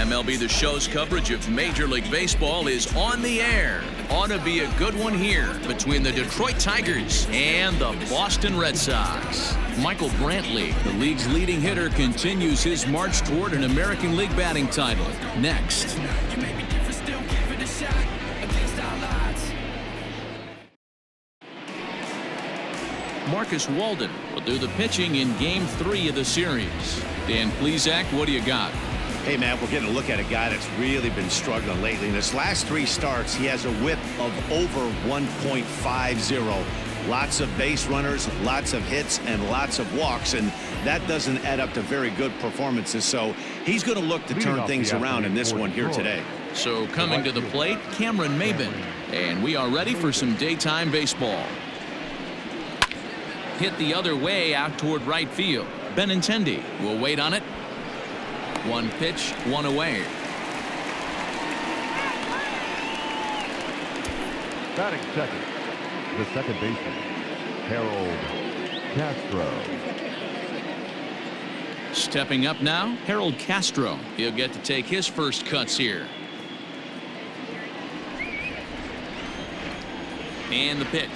MLB The Show's coverage of Major League Baseball is on the air. Ought to be a good one here between the Detroit Tigers and the Boston Red Sox. Michael Brantley, the league's leading hitter, continues his march toward an American League batting title. Next. Marcus Walden will do the pitching in Game 3 of the series. Dan Plesac, what do you got? Hey, man, we're getting a look at a guy that's really been struggling lately. In his last 3 starts, he has a whip of over 1.50. Lots of base runners, lots of hits, and lots of walks, and that doesn't add up to very good performances. So he's going to look to turn things around in this one here today. So coming to the plate, Cameron Maybin. And we are ready for some daytime baseball. Hit the other way out toward right field. Benintendi will wait on it. 1 pitch, 1 away. Batting second, the second baseman, Harold Castro. Stepping up now, Harold Castro. He'll get to take his first cuts here. And the pitch.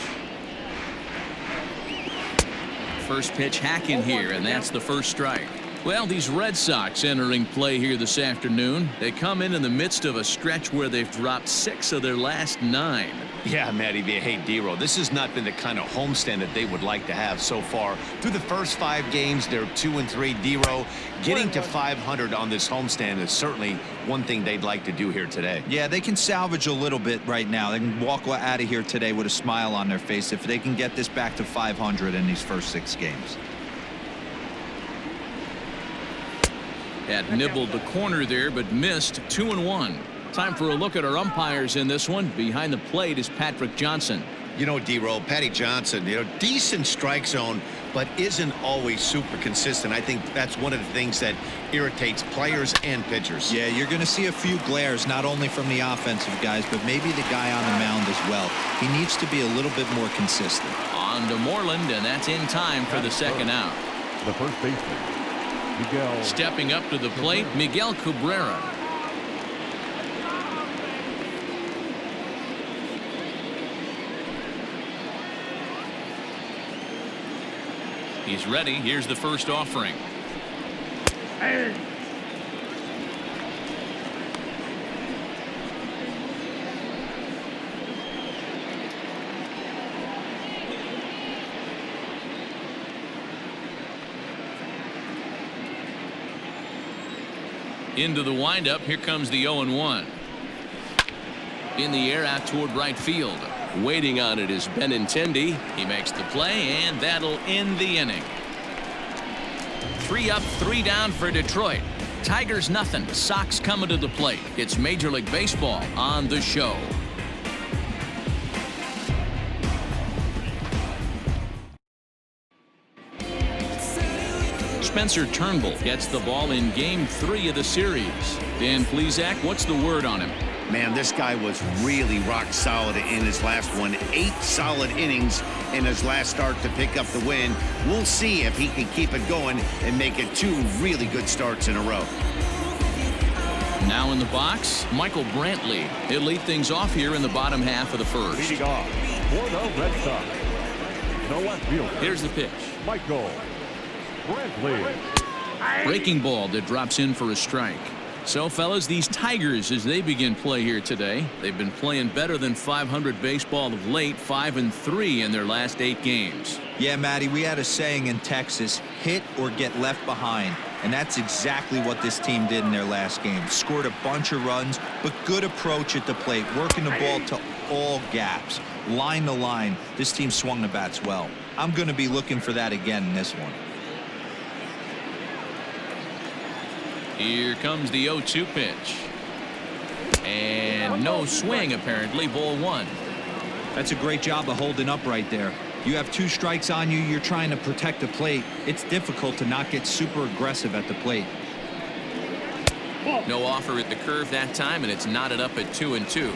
First pitch hack in here, and that's the first strike. Well, these Red Sox entering play here this afternoon. They come in the midst of a stretch where they've dropped 6 of their last 9. Yeah, Matty, hey, D-Roll, this has not been the kind of homestand that they would like to have so far. Through the first 5 games, they're 2-3. D-Roll, getting to 500 on this homestand is certainly one thing they'd like to do here today. Yeah, they can salvage a little bit right now. They can walk out of here today with a smile on their face if they can get this back to 500 in these first 6 games. Had nibbled the corner there, but missed. 2-1. Time for a look at our umpires in this one. Behind the plate is Patrick Johnson. You know, D-Roll, Patty Johnson, decent strike zone, but isn't always super consistent. I think that's one of the things that irritates players and pitchers. Yeah, you're going to see a few glares, not only from the offensive guys, but maybe the guy on the mound as well. He needs to be a little bit more consistent. On to Moreland, and that's in time for the second out. The first baseman, Miguel. Stepping up to the plate, Miguel Cabrera. He's ready. Here's the first offering. Into the windup. Here comes the 0-1. In the air out toward right field. Waiting on it is Benintendi. He makes the play, and that'll end the inning. 3 up, 3 down for Detroit. Tigers nothing. Sox coming to the plate. It's Major League Baseball on the show. Spencer Turnbull gets the ball in Game 3 of the series. Dan Plesac, what's the word on him? Man, this guy was really rock solid in his last one. 8 solid innings in his last start to pick up the win. We'll see if he can keep it going and make it 2 really good starts in a row. Now in the box, Michael Brantley. He'll lead things off here in the bottom half of the first. Leading off for the Red Sox, the left fielder. Here's the pitch. Michael Brantley. Breaking ball that drops in for a strike. So, fellas, these Tigers, as they begin play here today, they've been playing better than 500 baseball of late, 5-3 in their last 8 games. Yeah, Matty, we had a saying in Texas, hit or get left behind. And that's exactly what this team did in their last game. Scored a bunch of runs, but good approach at the plate, working the ball to all gaps. Line to line, this team swung the bats well. I'm going to be looking for that again in this one. Here comes the 0-2 pitch. And no swing, apparently. Ball 1. That's a great job of holding up right there. You have 2 strikes on you. You're trying to protect the plate. It's difficult to not get super aggressive at the plate. No offer at the curve that time, and it's knotted up at 2-2.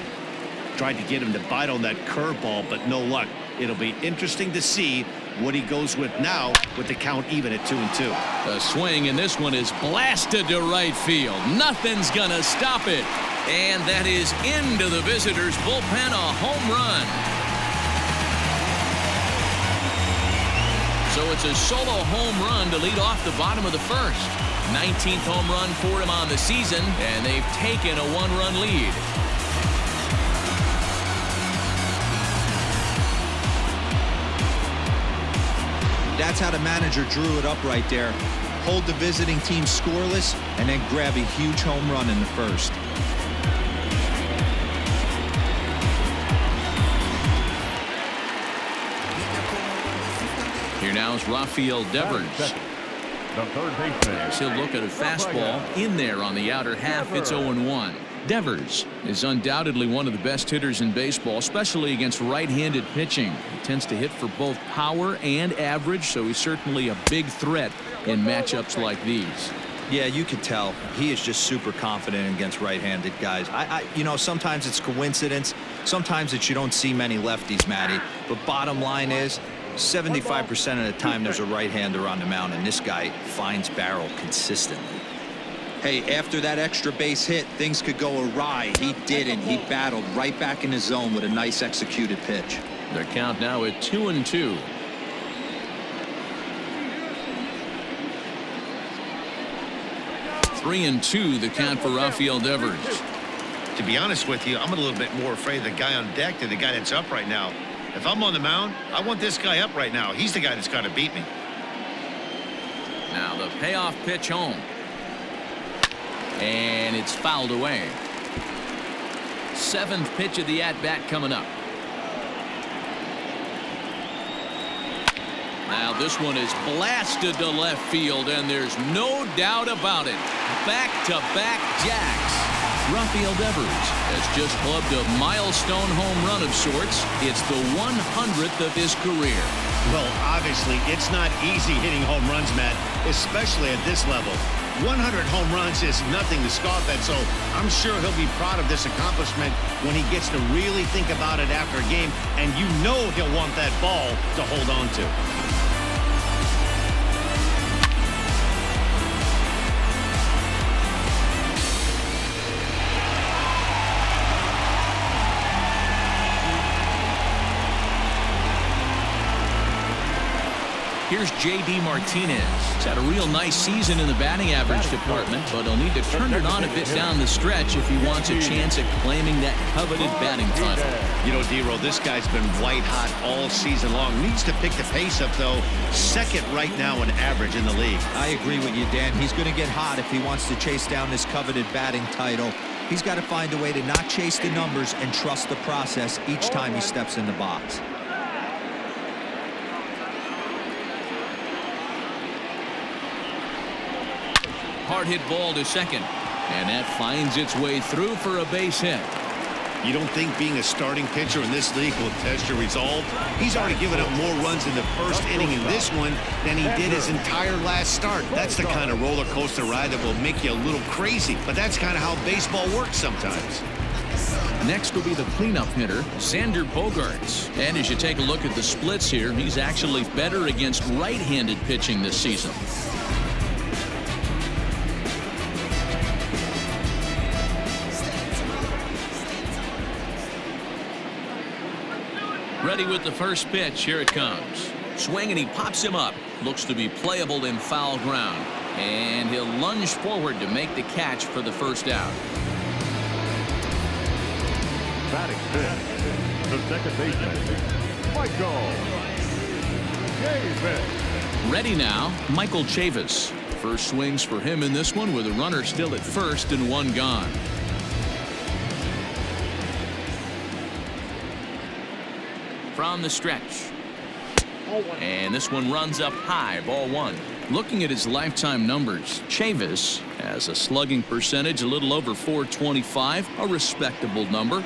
Tried to get him to bite on that curveball, but no luck. It'll be interesting to see what he goes with now with the count even at 2-2. The swing, and this one is blasted to right field. Nothing's gonna stop it. And that is into the visitors' bullpen, a home run. So it's a solo home run to lead off the bottom of the first. 19th home run for him on the season, and they've taken a one-run lead. That's how the manager drew it up right there. Hold the visiting team scoreless and then grab a huge home run in the first. Here now is Rafael Devers. The third baseman. He'll look at a fastball in there on the outer half. It's 0-1. Devers is undoubtedly one of the best hitters in baseball, especially against right-handed pitching. He tends to hit for both power and average, so he's certainly a big threat in matchups like these. Yeah, you could tell he is just super confident against right-handed guys. You know, sometimes it's coincidence. Sometimes it's you don't see many lefties, Matty. But bottom line is, 75% of the time there's a right-hander on the mound, and this guy finds barrel consistently. Hey, after that extra base hit, things could go awry. He didn't. He battled right back in the zone with a nice executed pitch. Their count now at 2-2. Three and two, the count for Rafael Devers. To be honest with you, I'm a little bit more afraid of the guy on deck than the guy that's up right now. If I'm on the mound, I want this guy up right now. He's the guy that's got to beat me. Now the payoff pitch home. And it's fouled away. Seventh pitch of the at-bat coming up. Now this one is blasted to left field, and there's no doubt about it. Back-to-back jacks. Rafael Devers has just clubbed a milestone home run of sorts. It's the 100th of his career. Well, obviously, it's not easy hitting home runs, Matt, especially at this level. 100 home runs is nothing to scoff at, so I'm sure he'll be proud of this accomplishment when he gets to really think about it after a game, and you know he'll want that ball to hold on to. Here's J.D. Martinez. He's had a real nice season in the batting average department, but he'll need to turn it on a bit down the stretch if he wants a chance at claiming that coveted batting title. You know, D-Roll, this guy's been white hot all season long. Needs to pick the pace up, though. Second right now in average in the league. I agree with you, Dan. He's going to get hot if he wants to chase down this coveted batting title. He's got to find a way to not chase the numbers and trust the process each time he steps in the box. Hard hit ball to second, and that finds its way through for a base hit. You don't think being a starting pitcher in this league will test your resolve? He's already given up more runs in the first inning in this one than he did his entire last start. That's the kind of roller coaster ride that will make you a little crazy, but that's kind of how baseball works sometimes. Next will be the cleanup hitter, XANDER BOGAERTS. And as you take a look at the splits here, he's actually better against right-handed pitching this season. Ready with the first pitch. Here it comes. Swing, and he pops him up. Looks to be playable in foul ground. And he'll lunge forward to make the catch for the first out. Batting fifth, the second baseman, Michael Chavis. Ready now, Michael Chavis. First swings for him in this one with a runner still at first and one gone. From the stretch. And this one runs up high, ball one. Looking at his lifetime numbers, Chavis has a slugging percentage a little over .425, a respectable number.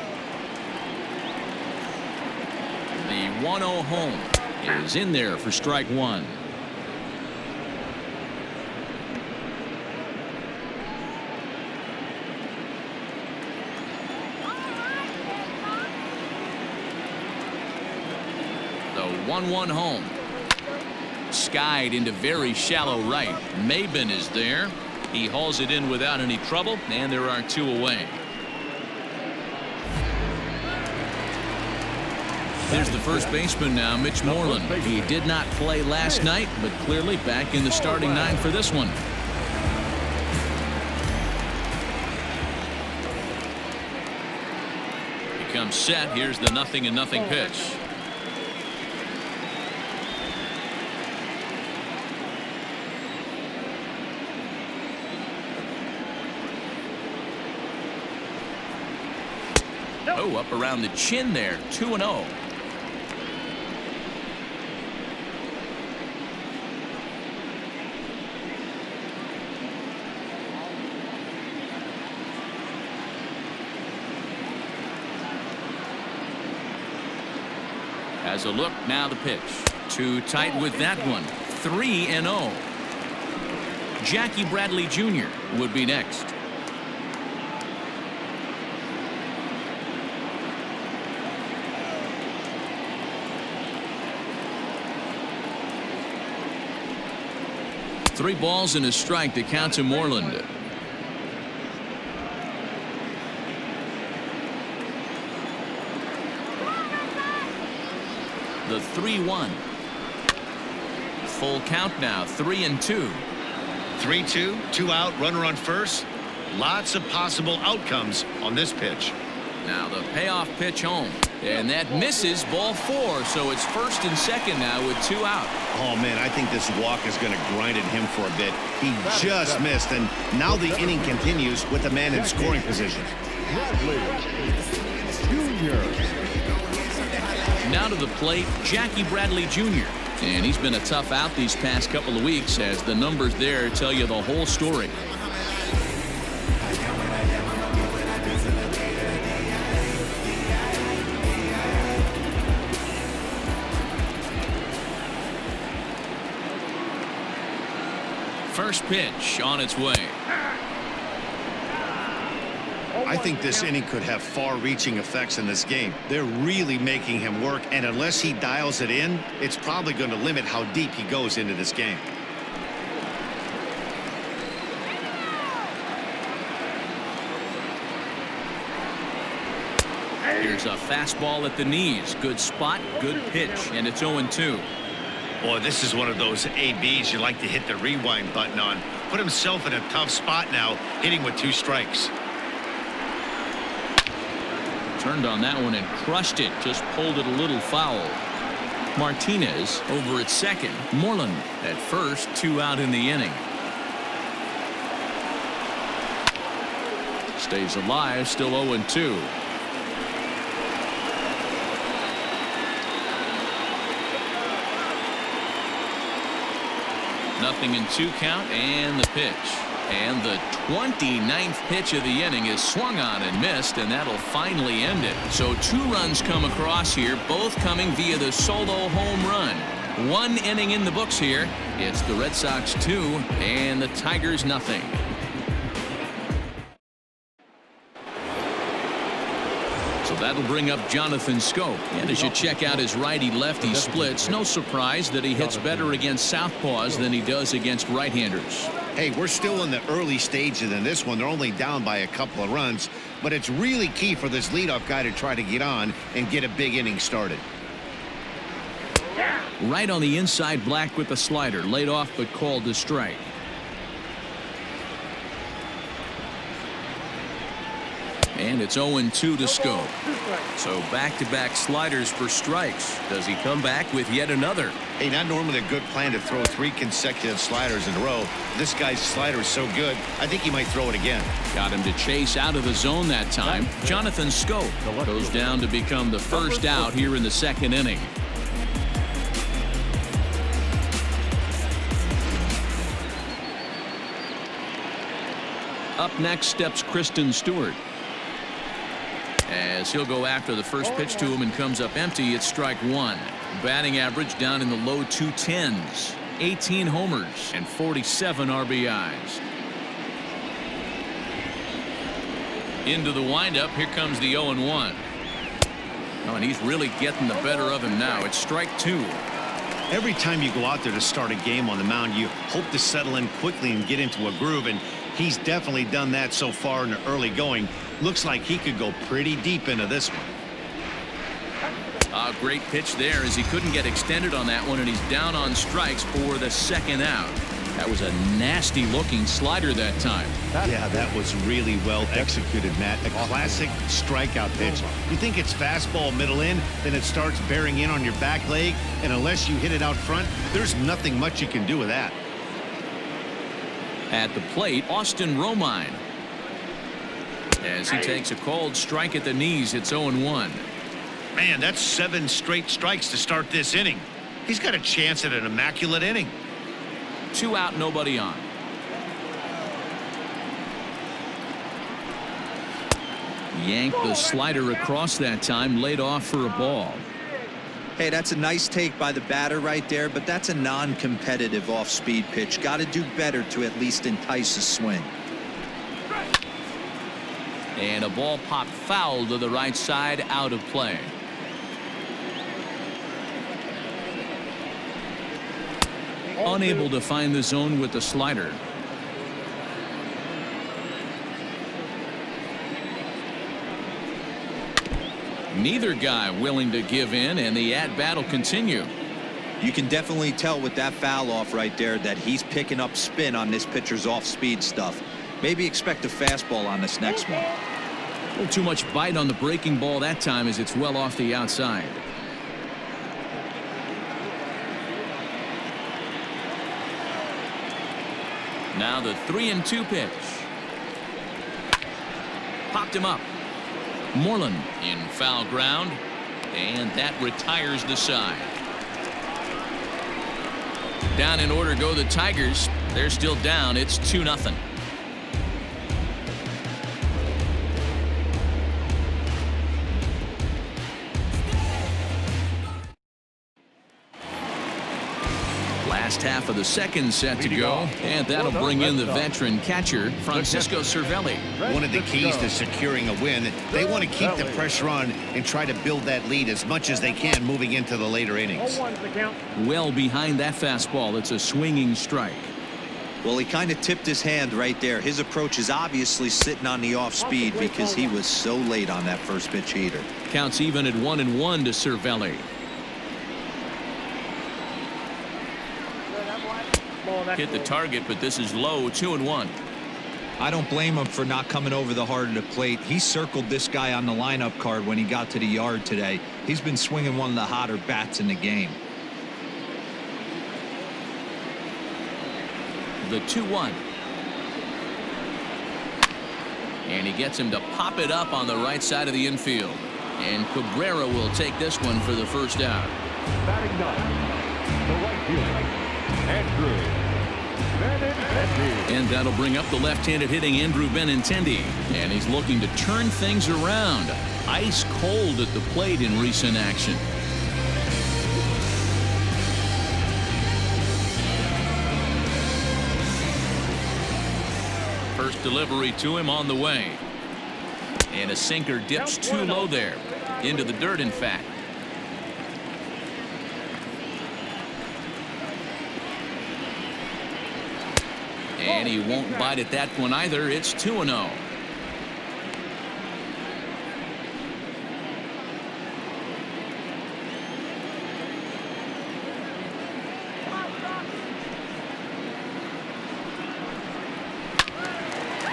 The 1-0 home is in there for strike one. The 1-1 home. Skied into very shallow right. Maben is there. He hauls it in without any trouble, and there are 2 away. Here's the first baseman now, Mitch Moreland. He did not play last night, but clearly back in the starting 9 for this one. He comes set. Here's the 0-0 pitch. Oh, up around the chin there. 2-0. Has a look, now the pitch. Too tight with that one. 3-0. Jackie Bradley Jr. would be next. Three balls and a strike to count to Moreland. The 3-1. Full count now. 3-2. 3-2, 2 out, runner on first. Lots of possible outcomes on this pitch. Now the payoff pitch home, and that misses. Ball 4, so it's first and second now with 2 out. Oh man, I think this walk is going to grind at him for a bit. He just missed, and now the inning continues with the man in scoring position. Now to the plate, Jackie Bradley Jr. And he's been a tough out these past couple of weeks, as the numbers there tell you the whole story. First pitch on its way. I think this inning could have far-reaching effects in this game. They're really making him work, and unless he dials it in, it's probably going to limit how deep he goes into this game. Here's a fastball at the knees. Good spot, good pitch, and it's 0-2. Boy, this is one of those ABs you like to hit the rewind button on. Put himself in a tough spot now, hitting with 2 strikes. Turned on that one and crushed it. Just pulled it a little foul. Martinez over at second. Moreland at first. 2 out in the inning. Stays alive. Still 0-2. Nothing in 2 count, and the pitch. And the 29th pitch of the inning is swung on and missed, and that'll finally end it. So 2 runs come across here, both coming via the solo home run. 1 inning in the books here. It's the Red Sox 2 and the Tigers nothing. So that'll bring up Jonathan Schoop. And as you check out his righty-lefty splits, no surprise that he hits better against southpaws than he does against right-handers. Hey, we're still in the early stages in this one. They're only down by a couple of runs, but it's really key for this leadoff guy to try to get on and get a big inning started. Right on the inside, Black with the slider. Laid off but called to strike. And it's 0-2 to Schoop. So back-to-back sliders for strikes. Does he come back with yet another? Hey, not normally a good plan to throw 3 consecutive sliders in a row. This guy's slider is so good, I think he might throw it again. Got him to chase out of the zone that time. Jonathan Schoop goes down to become the first out here in the 2nd inning. Up next steps Kristen Stewart. As he'll go after the first pitch to him and comes up empty, it's strike 1. Batting average down in the low 210s. 18 homers and 47 RBIs. Into the windup. Here comes the 0-1. Oh, and he's really getting the better of him now. It's strike 2. Every time you go out there to start a game on the mound, you hope to settle in quickly and get into a groove, and he's definitely done that so far in the early going. Looks like he could go pretty deep into this one. A great pitch there as he couldn't get extended on that one, and he's down on strikes for the second out. That was a nasty-looking slider that time. Yeah, that was really well executed, Matt. A classic strikeout pitch. You think it's fastball middle in, then it starts bearing in on your back leg, and unless you hit it out front, there's nothing much you can do with that. At the plate, Austin Romine. As he takes a cold strike at the knees, it's 0-1. Man, that's 7 straight strikes to start this inning. He's got a chance at an immaculate inning. 2 out, nobody on. Yanked the slider across that time, laid off for a ball. Hey, that's a nice take by the batter right there, but that's a non-competitive off-speed pitch. Got to do better to at least entice a swing. And a ball popped foul to the right side, out of play. Unable to find the zone with the slider. Neither guy willing to give in, and the at-bat will continue. You can definitely tell with that foul off right there that he's picking up spin on this pitcher's off-speed stuff. Maybe expect a fastball on this next one. A little too much bite on the breaking ball that time as it's well off the outside. Now the 3-2 pitch. Popped him up. Moreland in foul ground, and that retires the side. Down in order go the Tigers. They're still down. It's 2-0. Last half of the second set to go, and that'll bring in the veteran catcher, Francisco Cervelli. One of the keys to securing a win, they want to keep the pressure on and try to build that lead as much as they can moving into the later innings. Well behind that fastball. It's a swinging strike. Well, he kind of tipped his hand right there. His approach is obviously sitting on the off speed because he was so late on that first pitch heater. Counts even at 1-1 to Cervelli. Hit the target, but this is low. 2-1. I don't blame him for not coming over the heart of the plate. He circled this guy on the lineup card when he got to the yard today. He's been swinging one of the hotter bats in the game. The 2-1. And he gets him to pop it up on the right side of the infield. And Cabrera will take this one for the first out. Batting ninth, the right fielder, Andrew Benintendi. And that'll bring up the left-handed hitting Andrew Benintendi. And he's looking to turn things around. Ice cold at the plate in recent action. First delivery to him on the way. And a sinker dips too low there. Into the dirt, in fact. And he won't bite at that one either. It's 2-0.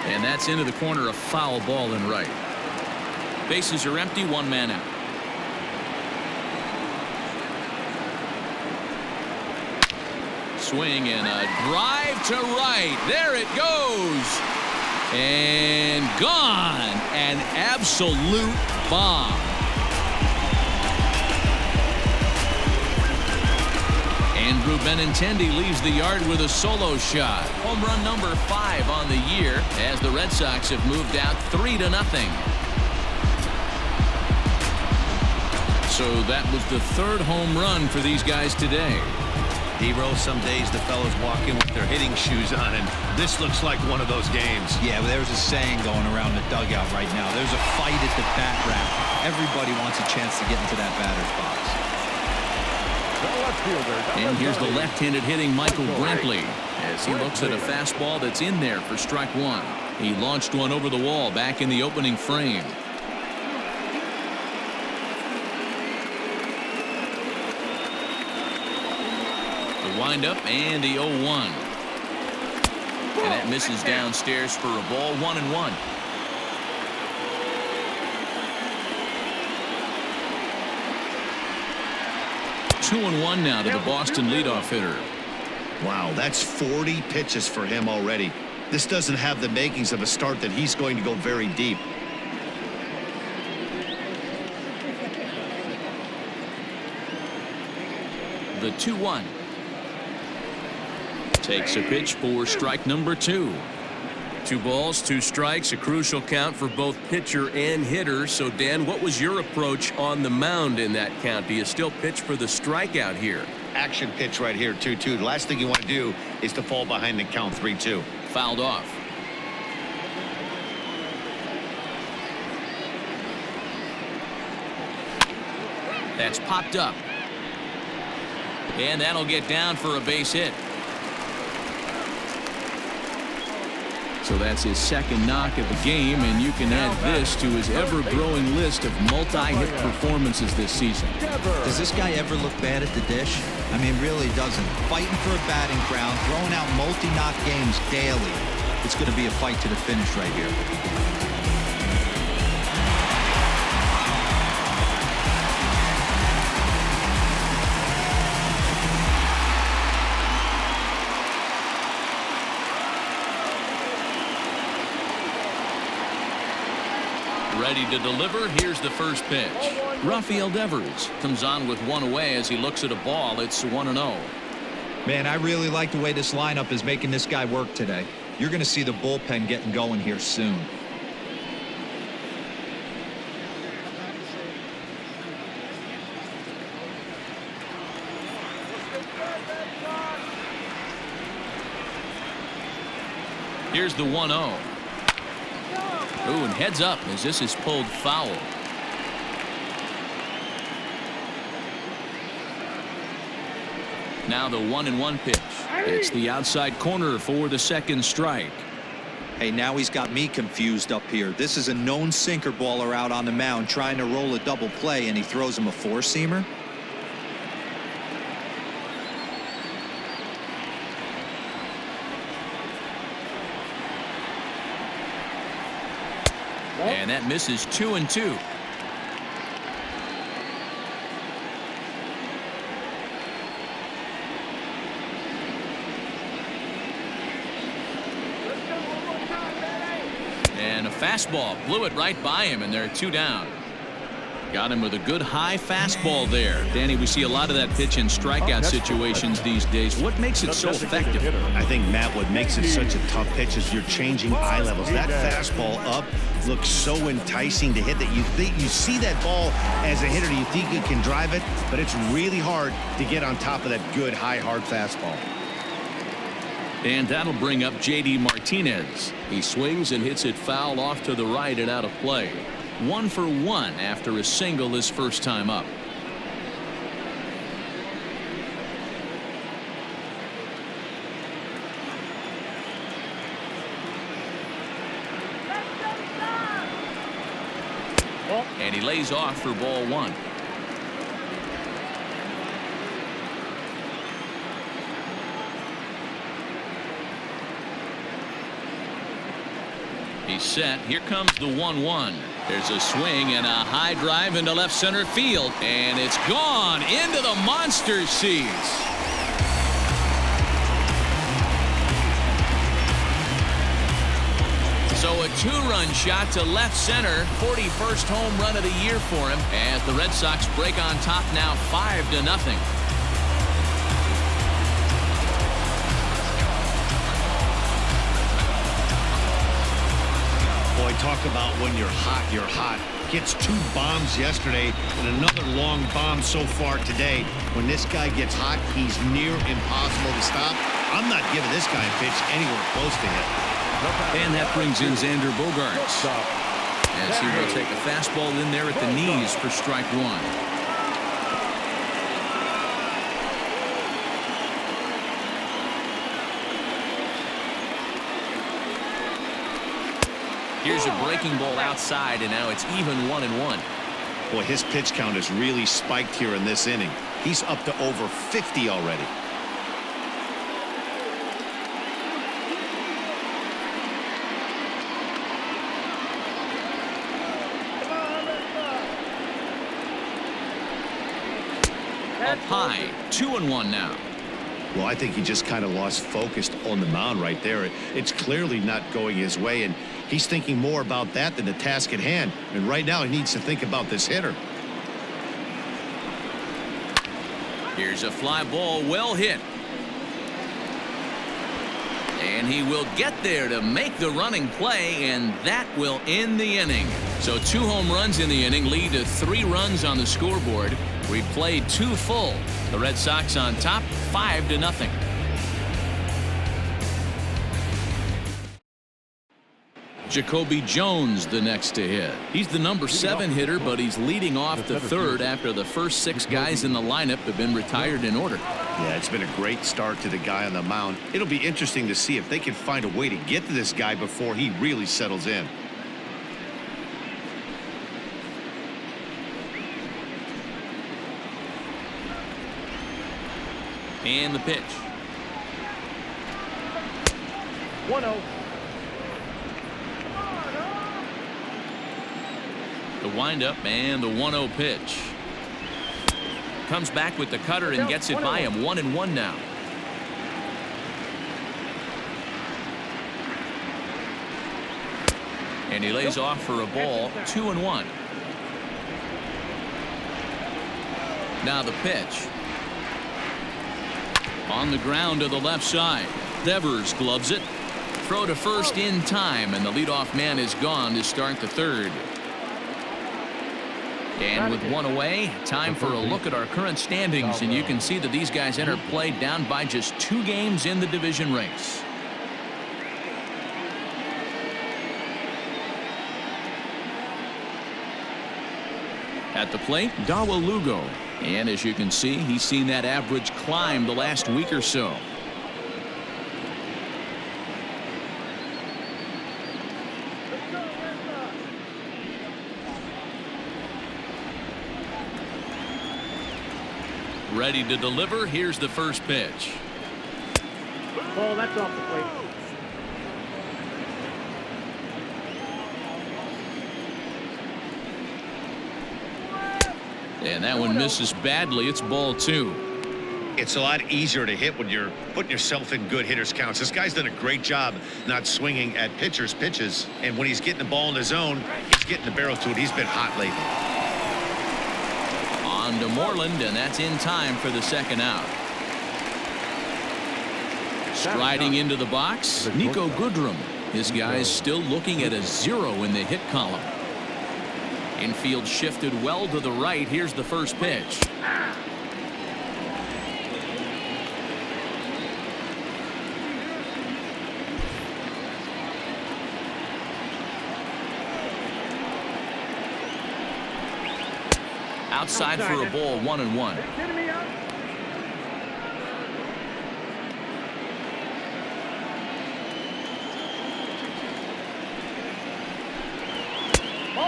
And that's into the corner, a foul ball in right. Bases are empty, 1 man out. Swing and a drive to right. There it goes. And gone. An absolute bomb. Andrew Benintendi leaves the yard with a solo shot. Home run number 5 on the year as the Red Sox have moved out 3-0. So that was the 3rd home run for these guys today. Hero, some days the fellas walk in with their hitting shoes on, and this looks like one of those games. Yeah, well, there's a saying going around the dugout right now. There's a fight at the bat rack. Everybody wants a chance to get into that batter's box. left fielder. And here's the 30. left-handed hitting Michael Brantley as he looks at a fastball that's in there for strike one. He launched one over the wall back in the opening frame. The windup and the 0-1. And that misses downstairs for a ball, 1-1. Two and one now to the Boston leadoff hitter. Wow, that's 40 pitches for him already. This doesn't have the makings of a start that he's going to go very deep. The 2-1. Takes a pitch for strike number two. 2 balls, 2 strikes, a crucial count for both pitcher and hitter. So, Dan, what was your approach on the mound in that count? Do you still pitch for the strikeout here? Action pitch right here, 2-2. The last thing you want to do is to fall behind the count 3-2. Fouled off. That's popped up. And that'll get down for a base hit. So that's his second knock of the game, and you can add this to his ever-growing list of multi-hit performances this season. Does this guy ever look bad at the dish? I mean, really doesn't. Fighting for a batting crown, throwing out multi-knock games daily. It's going to be a fight to the finish right here. Ready to deliver. Here's the first pitch. Rafael Devers comes on with one away as he looks at a ball. It's 1-0. Man, I really like the way this lineup is making this guy work today. You're going to see the bullpen getting going here soon. Here's the 1-0. Ooh, and heads up as this is pulled foul. Now the 1-1 pitch. It's the outside corner for the second strike. Hey, now he's got me confused up here. This is a known sinker baller out on the mound trying to roll a double play, and he throws him a four-seamer. And that misses 2-2. And a fastball blew it right by him, and they're 2 down. Got him with a good high fastball there. Danny, we see a lot of that pitch in strikeout situations these days. What makes it so effective? I think, Matt, what makes it such a tough pitch is you're changing eye levels. That fastball up looks so enticing to hit that you see that ball as a hitter, you think you can drive it, but it's really hard to get on top of that good, high, hard fastball. And that'll bring up J.D. Martinez. He swings and hits it foul off to the right and out of play. 1 for 1 after a single his first time up. And he lays off for ball 1. He's set. Here comes the 1-1. There's a swing and a high drive into left center field, and it's gone into the monster seats. So a 2-run shot to left center, 41st home run of the year for him, as the Red Sox break on top now 5-0. Boy, talk about when you're hot, you're hot. Gets 2 bombs yesterday and another long bomb so far today. When this guy gets hot, he's near impossible to stop. I'm not giving this guy a pitch anywhere close to him. And that brings in Xander Bogaerts. As he will take a fastball in there at the knees for strike 1. Here's a breaking ball outside, and now it's even 1-1. Boy, his pitch count has really spiked here in this inning. He's up to over 50 already. Up high, 2-1 now. Well, I think he just kind of lost focus on the mound right there. It's clearly not going his way, and he's thinking more about that than the task at hand. And right now, he needs to think about this hitter. Here's a fly ball, well hit. And he will get there to make the running play, and that will end the inning. So 2 home runs in the inning lead to 3 runs on the scoreboard. We played 2 full. The Red Sox on top, 5-0. Jacoby Jones the next to hit. He's the number 7 hitter, but he's leading off the 3rd after the first 6 guys in the lineup have been retired in order. Yeah, it's been a great start to the guy on the mound. It'll be interesting to see if they can find a way to get to this guy before he really settles in. And the pitch. 1-0. The windup and the 1-0 pitch. Comes back with the cutter and gets it by him. 1-1 now. And he lays off for a ball. 2-1. Now the pitch. On the ground to the left side. Devers gloves it. Throw to first in time, and the leadoff man is gone to start the 3rd. And with 1 away, time for a look at our current standings, and you can see that these guys enter play down by just 2 games in the division race. At the plate, Dawa Lugo. And as you can see, he's seen that average climb the last week or so. Ready to deliver. Here's the first pitch. Ball, that's off the plate. And that one misses badly. It's ball 2. It's a lot easier to hit when you're putting yourself in good hitters counts. This guy's done a great job not swinging at pitchers' pitches. And when he's getting the ball in the zone, he's getting the barrel to it. He's been hot lately. On to Moreland, and that's in time for the 2nd out. Striding into the box, Nico Goodrum. This guy's still looking at a 0 in the hit column. Infield shifted well to the right. Here's the first pitch. Outside for a ball, 1-1.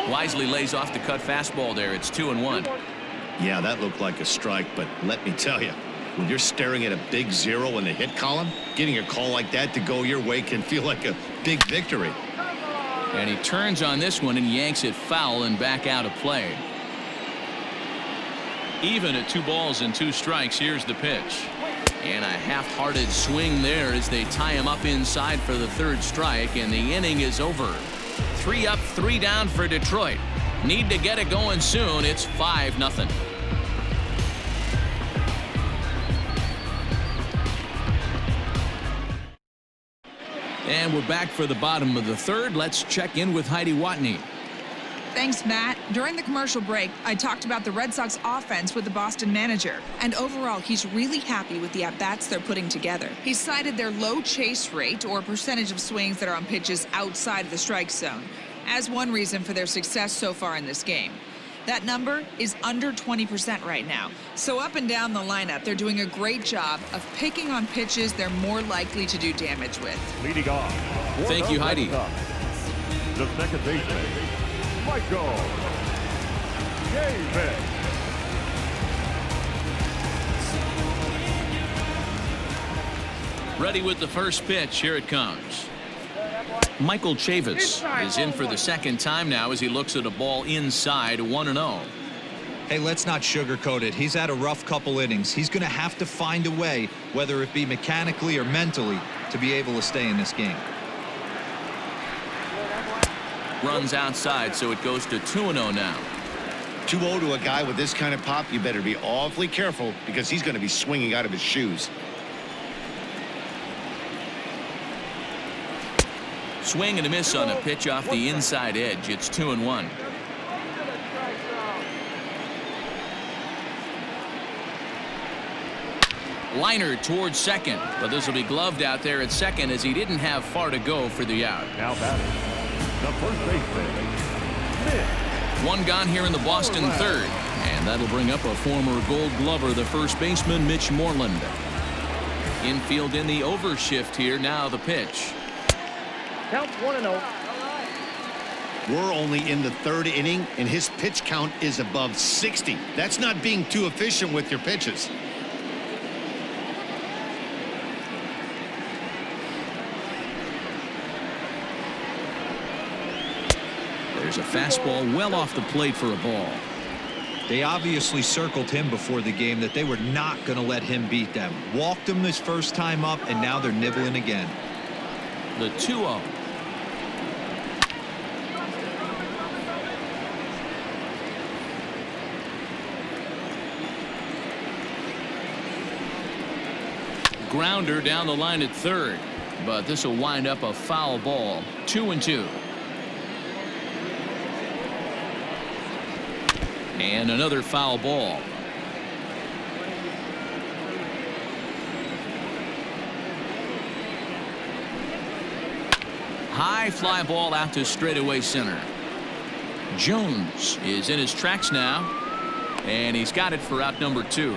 Wisely lays off the cut fastball there. It's 2-1. Yeah, that looked like a strike, but let me tell you, when you're staring at a big 0 in the hit column, getting a call like that to go your way can feel like a big victory. And he turns on this one and yanks it foul and back out of play. Even at 2 balls and 2 strikes. Here's the pitch. And a half-hearted swing there as they tie him up inside for the 3rd strike, and the inning is over. 3 up, 3 down for Detroit. Need to get it going soon. It's 5-0. And we're back for the bottom of the 3rd. Let's check in with Heidi Watney. Thanks, Matt. During the commercial break, I talked about the Red Sox offense with the Boston manager. And overall, he's really happy with the at-bats they're putting together. He cited their low chase rate, or percentage of swings that are on pitches outside of the strike zone, as one reason for their success so far in this game. That number is under 20% right now. So up and down the lineup, they're doing a great job of picking on pitches they're more likely to do damage with. Leading off. Thank you, Heidi. The second baseman, Michael Davis. Ready with the first pitch. Here it comes. Michael Chavis is in for the second time now as he looks at a ball inside 1-0. Hey, let's not sugarcoat it. He's had a rough couple innings. He's going to have to find a way, whether it be mechanically or mentally, to be able to stay in this game. Runs outside, so it goes to 2-0 now. 2-0 to a guy with this kind of pop, you better be awfully careful because he's going to be swinging out of his shoes. Swing and a miss on a pitch off the inside edge. It's 2-1. Liner towards second, but this will be gloved out there at second as he didn't have far to go for the out. Now batting, the first baseman, Mitch. One gone here in the Boston third, and that'll bring up a former Gold Glover, the first baseman, Mitch Moreland. Infield in the overshift here. Now the pitch. Count 1-0. We're only in the third inning, and his pitch count is above 60. That's not being too efficient with your pitches. There's a fastball well off the plate for a ball. They obviously circled him before the game that they were not going to let him beat them. Walked him his first time up, and now they're nibbling again. The 2-0. Grounder down the line at third, but this will wind up a foul ball. 2-2. And another foul ball. High fly ball out to straightaway center. Jones is in his tracks now, and he's got it for out number 2.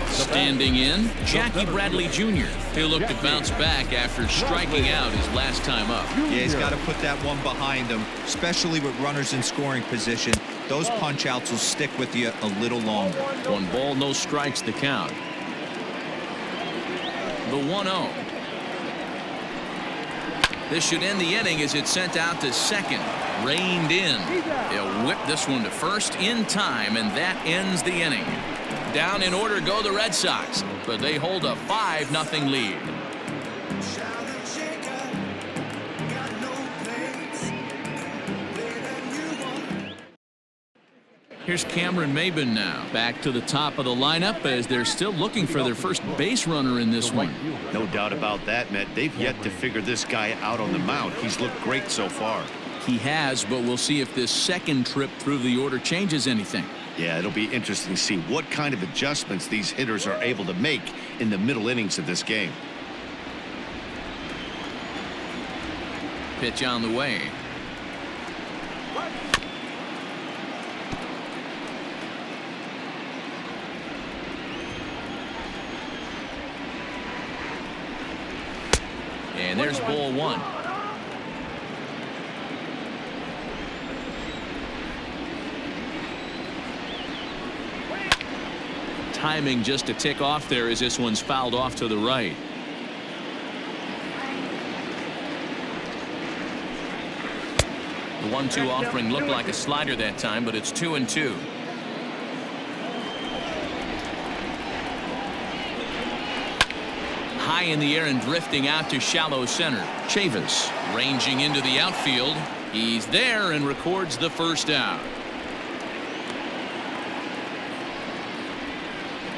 Standing in, Jackie Bradley Jr. He'll look to bounce back after striking out his last time up. Yeah, he's got to put that one behind him, especially with runners in scoring position. Those punch outs will stick with you a little longer. 1 ball, no strikes the count. The 1-0. This should end the inning as it's sent out to second. Reined in. They'll whip this one to first in time, and that ends the inning. Down in order go the Red Sox, but they hold a 5-0 lead. Here's Cameron Maben now. Back to the top of the lineup as they're still looking for their first base runner in this one. No doubt about that, Matt. They've yet to figure this guy out on the mound. He's looked great so far. He has, but we'll see if this second trip through the order changes anything. Yeah, it'll be interesting to see what kind of adjustments these hitters are able to make in the middle innings of this game. Pitch on the way. And there's ball 1. Timing just a tick off there as this one's fouled off to the right. The 1-2 offering looked like a slider that time, but it's 2-2. High in the air and drifting out to shallow center. Chavis ranging into the outfield. He's there and records the first out.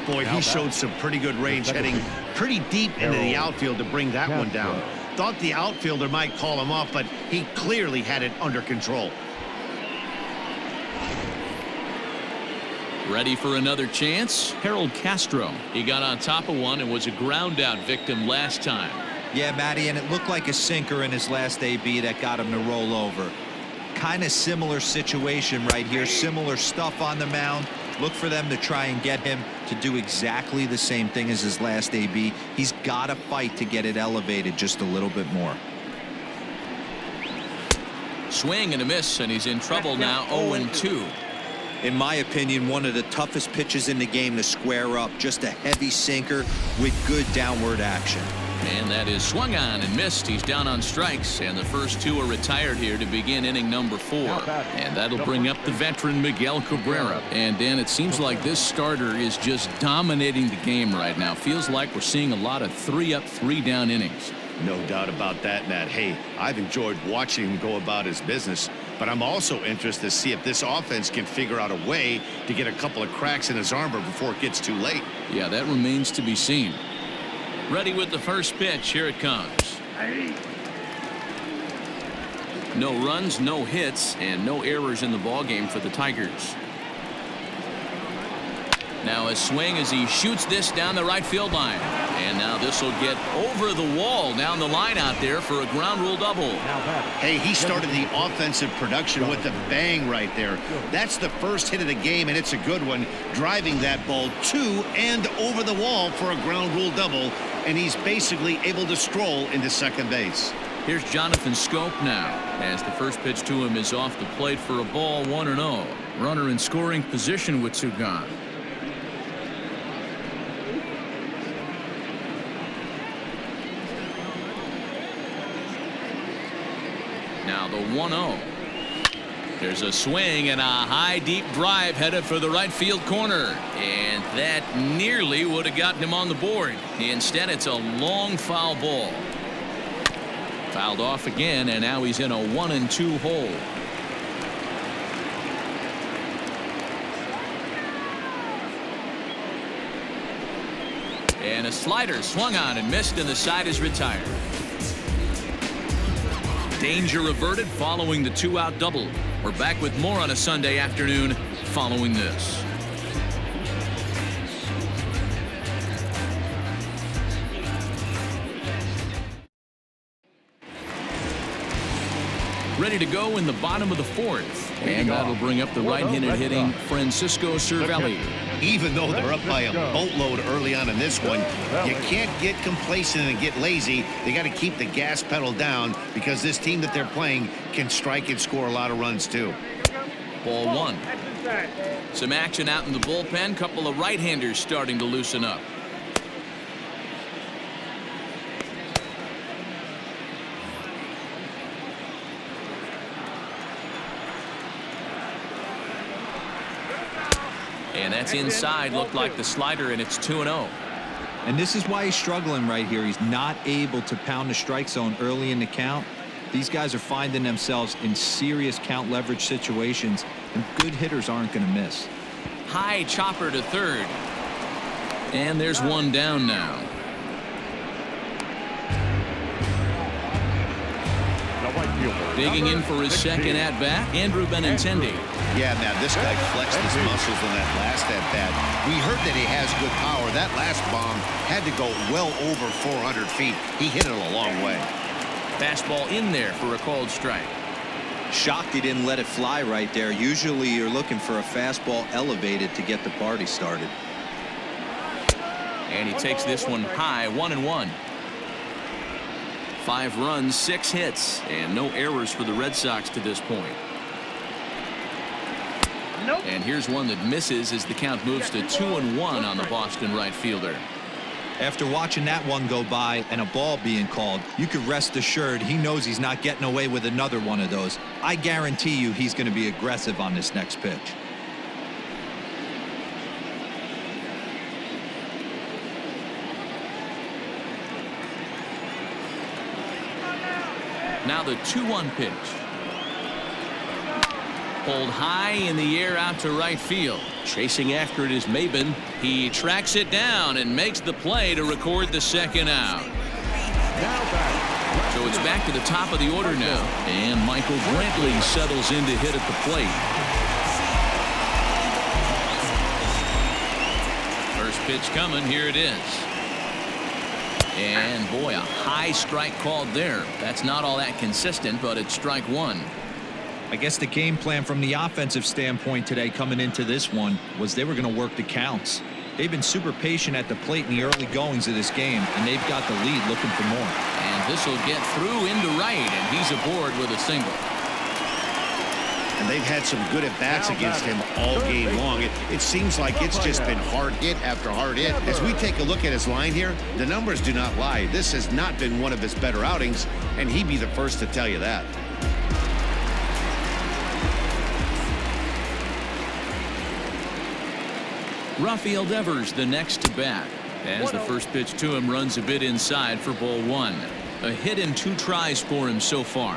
Boy, he showed some pretty good range, heading pretty deep into the outfield to bring that one down. Thought the outfielder might call him up, but he clearly had it under control. Ready for another chance? Harold Castro. He got on top of one and was a ground out victim last time. Yeah, Matty, and it looked like a sinker in his last AB that got him to roll over. Kind of similar situation right here. Similar stuff on the mound. Look for them to try and get him to do exactly the same thing as his last AB. He's got to fight to get it elevated just a little bit more. Swing and a miss, and he's in trouble now. 0-2. In my opinion, one of the toughest pitches in the game to square up. Just a heavy sinker with good downward action. And that is swung on and missed. He's down on strikes, and the first two are retired here to begin inning number 4. And that'll bring up the veteran Miguel Cabrera. And Dan, it seems like this starter is just dominating the game right now. Feels like we're seeing a lot of 3-up, 3-down innings. No doubt about that, Matt. Hey, I've enjoyed watching him go about his business, but I'm also interested to see if this offense can figure out a way to get a couple of cracks in his armor before it gets too late. Yeah, that remains to be seen. Ready with the first pitch. Here it comes. No runs, no hits, and no errors in the ballgame for the Tigers. Now a swing as he shoots this down the right field line. And now this will get over the wall down the line out there for a ground rule double. Hey, he started the offensive production with a bang right there. That's the first hit of the game, and it's a good one, driving that ball to and over the wall for a ground rule double, and he's basically able to stroll into second base. Here's Jonathan Scope now, as the first pitch to him is off the plate for a ball. 1-0. Runner in scoring position with 2 gone. Now the 1-0. There's a swing and a high deep drive headed for the right field corner, and that nearly would have gotten him on the board. Instead, it's a long foul ball. Fouled off again, and now he's in a 1-2 hole. And a slider swung on and missed, and the side is retired. Danger averted following the 2-out double. We're back with more on a Sunday afternoon following this. Ready to go in the bottom of the 4th. And that'll bring up the right-handed hitting Francisco Cervelli. Even though they're up by a boatload early on in this one, you can't get complacent and get lazy. They got to keep the gas pedal down because this team that they're playing can strike and score a lot of runs too. Ball 1. Some action out in the bullpen. Couple of right-handers starting to loosen up. And that's inside. Looked like the slider, and it's 2-0. And this is why he's struggling right here. He's not able to pound the strike zone early in the count. These guys are finding themselves in serious count leverage situations, and good hitters aren't going to miss. High chopper to third. And there's one down now. Digging in for his second at-bat, Andrew Benintendi. Yeah, man, this guy flexed his muscles on that last at-bat. We heard that he has good power. That last bomb had to go well over 400 feet. He hit it a long way. Fastball in there for a called strike. Shocked he didn't let it fly right there. Usually you're looking for a fastball elevated to get the party started. And he takes this one high. 1-1. 5 runs, 6 hits, and no errors for the Red Sox to this point. And here's one that misses as the count moves to 2-1 on the Boston right fielder. After watching that one go by and a ball being called, you could rest assured he knows he's not getting away with another one of those. I guarantee you he's going to be aggressive on this next pitch. Now the 2-1 pitch. Pulled high in the air out to right field. Chasing after it is Maben. He tracks it down and makes the play to record the second out. So it's back to the top of the order now. And Michael Brantley settles in to hit at the plate. First pitch coming. Here it is. And boy, a high strike called there. That's not all that consistent, but it's strike 1. I guess the game plan from the offensive standpoint today coming into this one was they were going to work the counts. They've been super patient at the plate in the early goings of this game, and they've got the lead looking for more. And this will get through into right, and he's aboard with a single. And they've had some good at-bats against him all game long. It seems like it's just been hard hit after hard hit. As we take a look at his line here, the numbers do not lie. This has not been one of his better outings, and he'd be the first to tell you that. Rafael Devers the next to bat, as the first pitch to him runs a bit inside for ball one. A hit in 2 tries for him so far.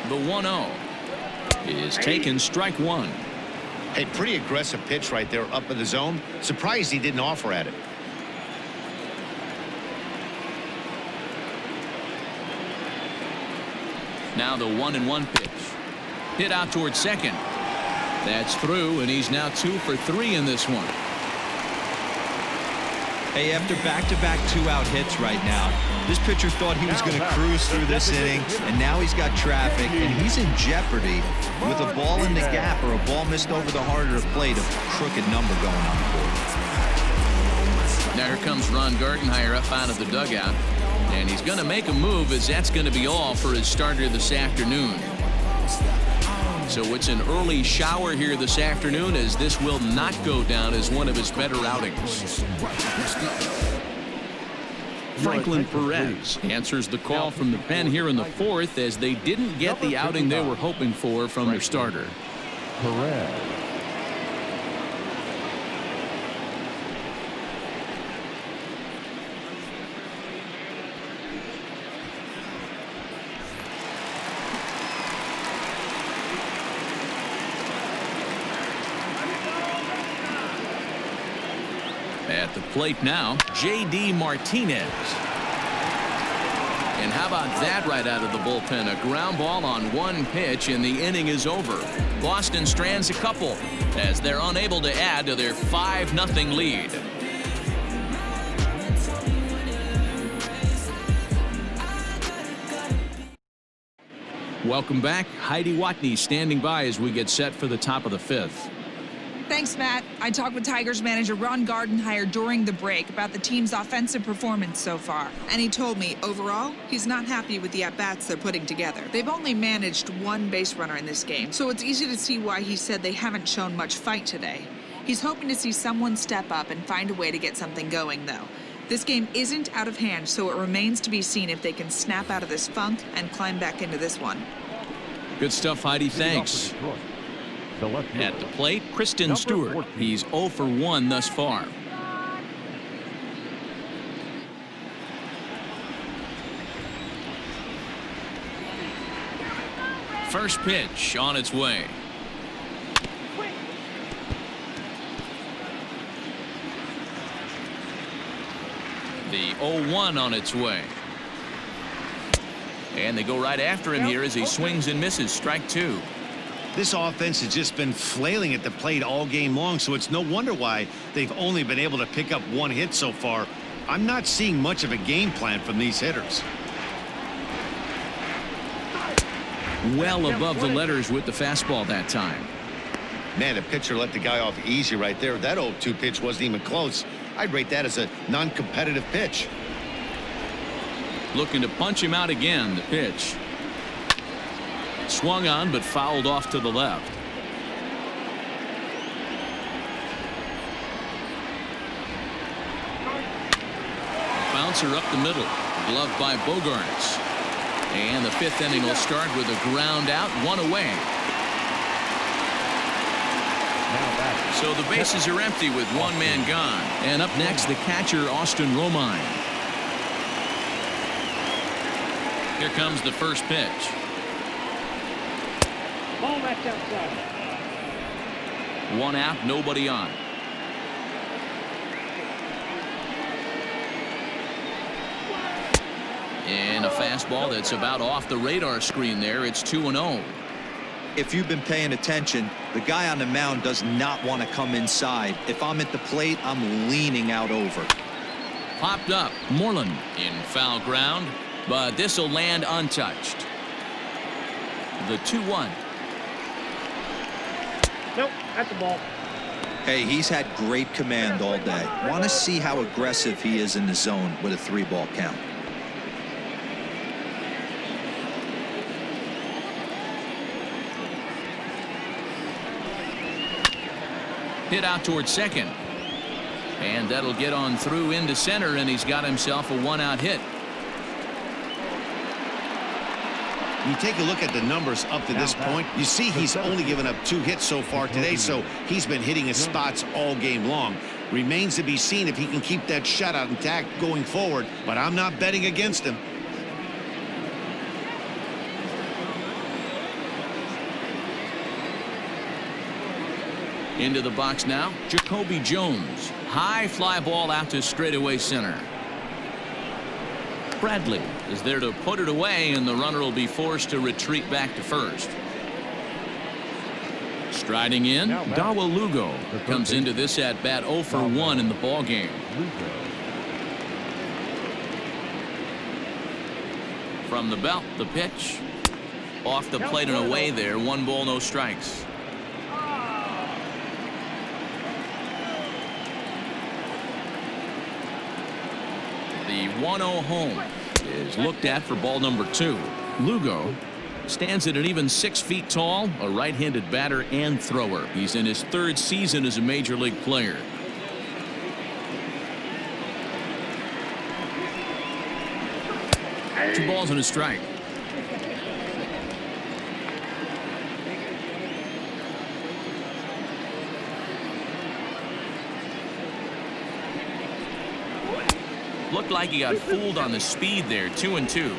The 1-0 is taken, strike one. Hey, pretty aggressive pitch right there up in the zone. Surprised he didn't offer at it. Now the 1-1 pitch. Hit out towards second. That's through, and he's now 2 for 3 in this one. Hey, after back-to-back 2-out hits right now, this pitcher thought he was going to cruise through this inning, and now he's got traffic, and he's in jeopardy with a ball in the gap or a ball missed over the heart of the plate, a crooked number going on the board. Now here comes Ron Gardenhire up out of the dugout, and he's going to make a move, as that's going to be all for his starter this afternoon. So it's an early shower here this afternoon, as this will not go down as one of his better outings. Franklin Perez answers the call from the pen here in the 4th, as they didn't get the outing they were hoping for from their starter. Perez. At the plate now, J.D. Martinez. And how about that right out of the bullpen? A ground ball on 1 pitch, and the inning is over. Boston strands a couple as they're unable to add to their 5-0 lead. Welcome back. Heidi Watney standing by as we get set for the top of the 5th. Thanks, Matt. I talked with Tigers manager Ron Gardenhire during the break about the team's offensive performance so far. And he told me, overall, he's not happy with the at-bats they're putting together. They've only managed 1 base runner in this game, so it's easy to see why he said they haven't shown much fight today. He's hoping to see someone step up and find a way to get something going, though. This game isn't out of hand, so it remains to be seen if they can snap out of this funk and climb back into this one. Good stuff, Heidi. Thanks. At the plate, Kristen Stewart. He's 0 for 1 thus far. First pitch on its way. The 0-1 on its way. And they go right after him here as he swings and misses. Strike 2. This offense has just been flailing at the plate all game long, so it's no wonder why they've only been able to pick up 1 hit so far. I'm not seeing much of a game plan from these hitters. Well above the letters with the fastball that time. Man, the pitcher let the guy off easy right there. That 0-2 pitch wasn't even close. I'd rate that as a non-competitive pitch. Looking to punch him out again. The pitch. Swung on, but fouled off to the left. Bouncer up the middle. Gloved by BOGAERTS. And the 5th inning will start with a ground out, 1 away. So the bases are empty with 1 man gone. And up next, the catcher, Austin Romine. Here comes the first pitch. Ball back outside. 1 out, nobody on. And a fastball that's about off the radar screen there. It's 2-0. If you've been paying attention, the guy on the mound does not want to come inside. If I'm at the plate, I'm leaning out over. Popped up. Moreland in foul ground, but this will land untouched. The 2-1. Nope, that's the ball. Hey, he's had great command all day. Want to see how aggressive he is in the zone with a 3-ball count. Hit out towards second. And that'll get on through into center, and he's got himself a 1-out hit. You take a look at the numbers up to this point, you see he's only given up 2 hits so far today, so he's been hitting his spots all game long. Remains to be seen if he can keep that shutout intact going forward, but I'm not betting against him. Into the box now, Jacoby Jones. High fly ball out to straightaway center. Bradley is there to put it away, and the runner will be forced to retreat back to first. Striding in, Dawa Lugo comes into this at bat 0 for 1 in the ball game. From the belt, the pitch. Off the plate and away there. 1 ball, no strikes. The 1-0 home is looked at for ball number 2. Lugo stands at an even 6 feet tall, a right-handed batter and thrower. He's in his 3rd season as a major league player. Two balls and a strike. Looked like he got fooled on the speed there. 2-2.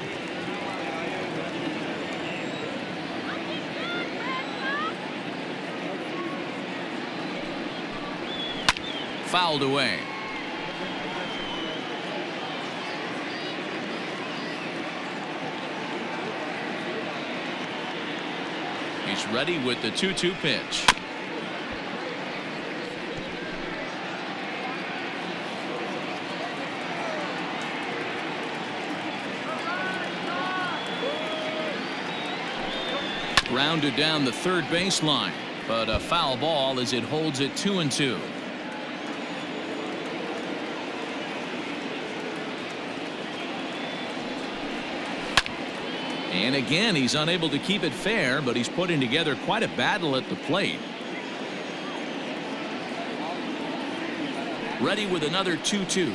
Fouled away. He's ready with the 2-2 pitch. Grounded down the 3rd baseline, but a foul ball as it holds it 2-2. And again, he's unable to keep it fair, but he's putting together quite a battle at the plate. Ready with another 2-2.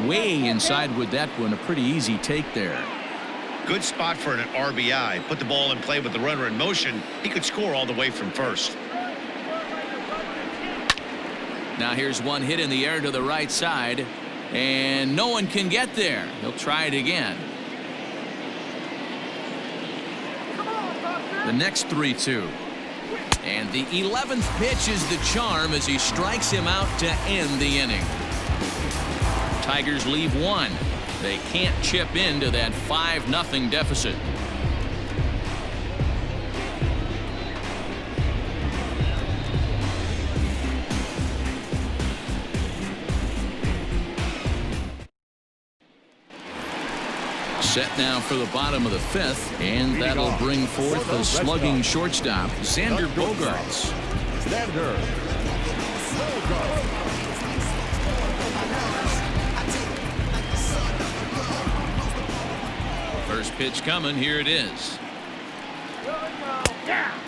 Way inside with that one. A pretty easy take there. Good spot for an RBI. Put the ball in play with the runner in motion. He could score all the way from first. Now here's one hit in the air to the right side, and no one can get there. He'll try it again. The next 3-2. And the 11th pitch is the charm as he strikes him out to end the inning. Tigers leave 1. They can't chip into that 5-0 deficit. Set now for the bottom of the 5th, and that'll bring forth the slugging shortstop, XANDER BOGAERTS. XANDER BOGAERTS. First pitch coming. Here it is.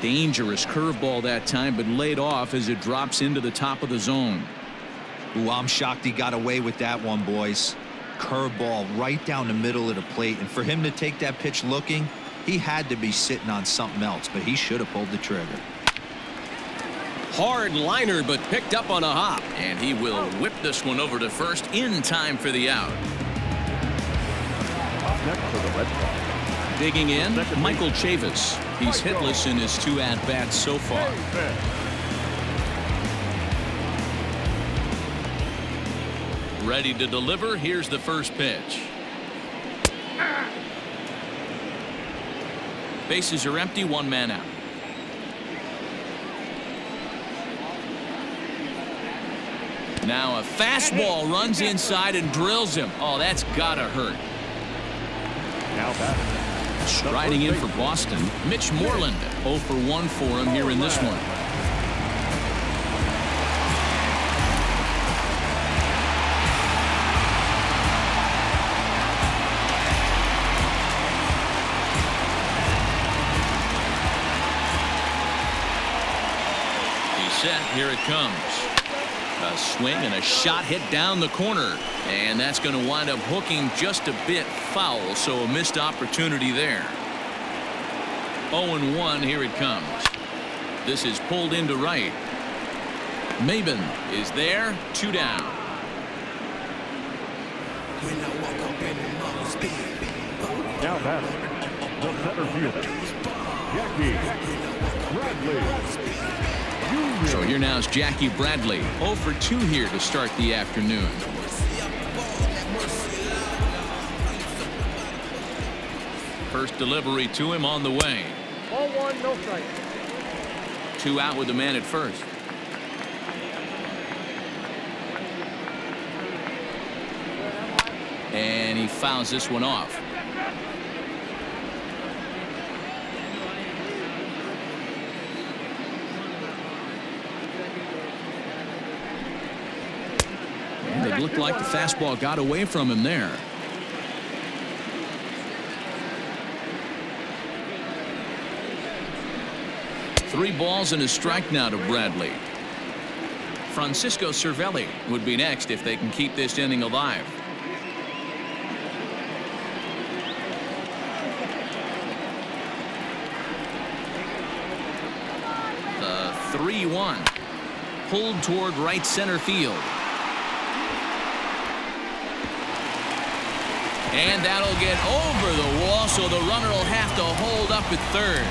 Dangerous curveball that time, but laid off as it drops into the top of the zone. Ooh, I'm shocked he got away with that one, boys. Curveball right down the middle of the plate, and for him to take that pitch looking, he had to be sitting on something else, but he should have pulled the trigger. Hard liner, but picked up on a hop, and he will whip this one over to first in time for the out. Up next for the Red Sox. Digging in, Michael Chavis. He's hitless in his 2 at-bats so far. Ready to deliver. Here's the first pitch. Bases are empty, 1 man out. Now a fastball runs inside and drills him. Oh, that's gotta hurt. Now batting. Striding in for Boston, Mitch Moreland. 0 for 1 for him here in this one. He's set. Here it comes. A swing and a shot hit down the corner. And that's going to wind up hooking just a bit foul, so a missed opportunity there. 0-1, here it comes. This is pulled into right. Maben is there, 2 down. Now batting. The center fielder, Jackie Bradley. So here now is Jackie Bradley. 0 for 2 here to start the afternoon. First delivery to him on the way. 0-1, no strike. 2 out with the man at first. And he fouls this one off. And it looked like the fastball got away from him there. Three balls and a strike now to Bradley. Francisco Cervelli would be next if they can keep this inning alive. The 3-1 pulled toward right center field. And that'll get over the wall, so the runner will have to hold up at third.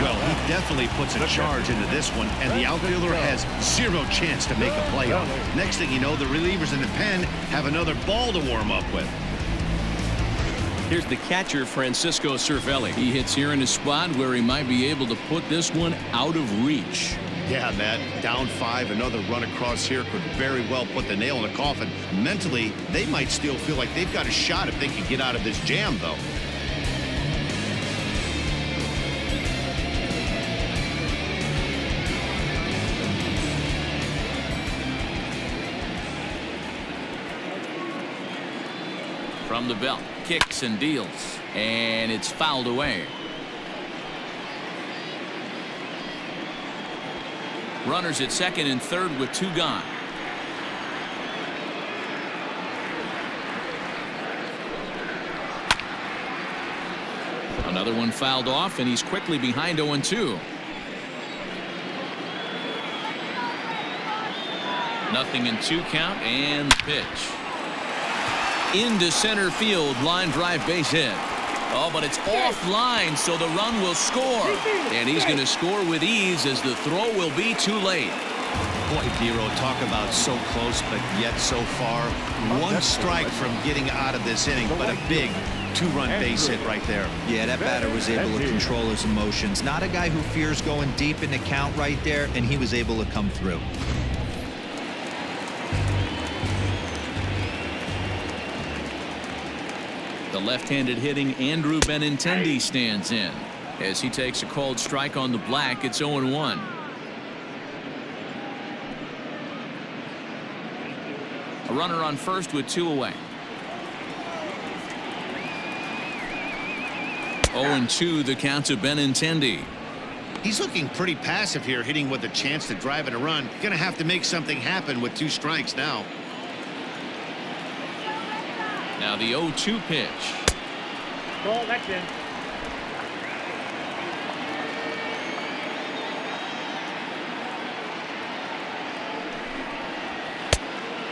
Well, he definitely puts a charge into this one, and the outfielder has zero chance to make a play on it. Next thing you know, the relievers in the pen have another ball to warm up with. Here's the catcher, Francisco Cervelli. He hits here in a spot where he might be able to put this one out of reach. Yeah, Matt, down 5, another run across here could very well put the nail in the coffin. Mentally, they might still feel like they've got a shot if they can get out of this jam, though. From the belt, kicks and deals, and it's fouled away. Runners at second and third with 2 gone. Another one fouled off, and he's quickly behind 0-2. Nothing in 2 count, and the pitch. Into center field, line drive base hit. Oh, but it's offline, so the run will score. And he's going to score with ease as the throw will be too late. Boy, Dero, talk about so close, but yet so far. 1 strike from getting out of this inning, but a big 2-run base hit right there. Yeah, that batter was able to control his emotions. Not a guy who fears going deep in the count right there, and he was able to come through. The left-handed hitting Andrew Benintendi stands in. As he takes a called strike on the black, it's 0-1. A runner on first with 2 away. 0-2 the count to Benintendi. He's looking pretty passive here, hitting with a chance to drive in a run. Gonna have to make something happen with 2 strikes now. Now the 0-2 pitch. Ball, that's in.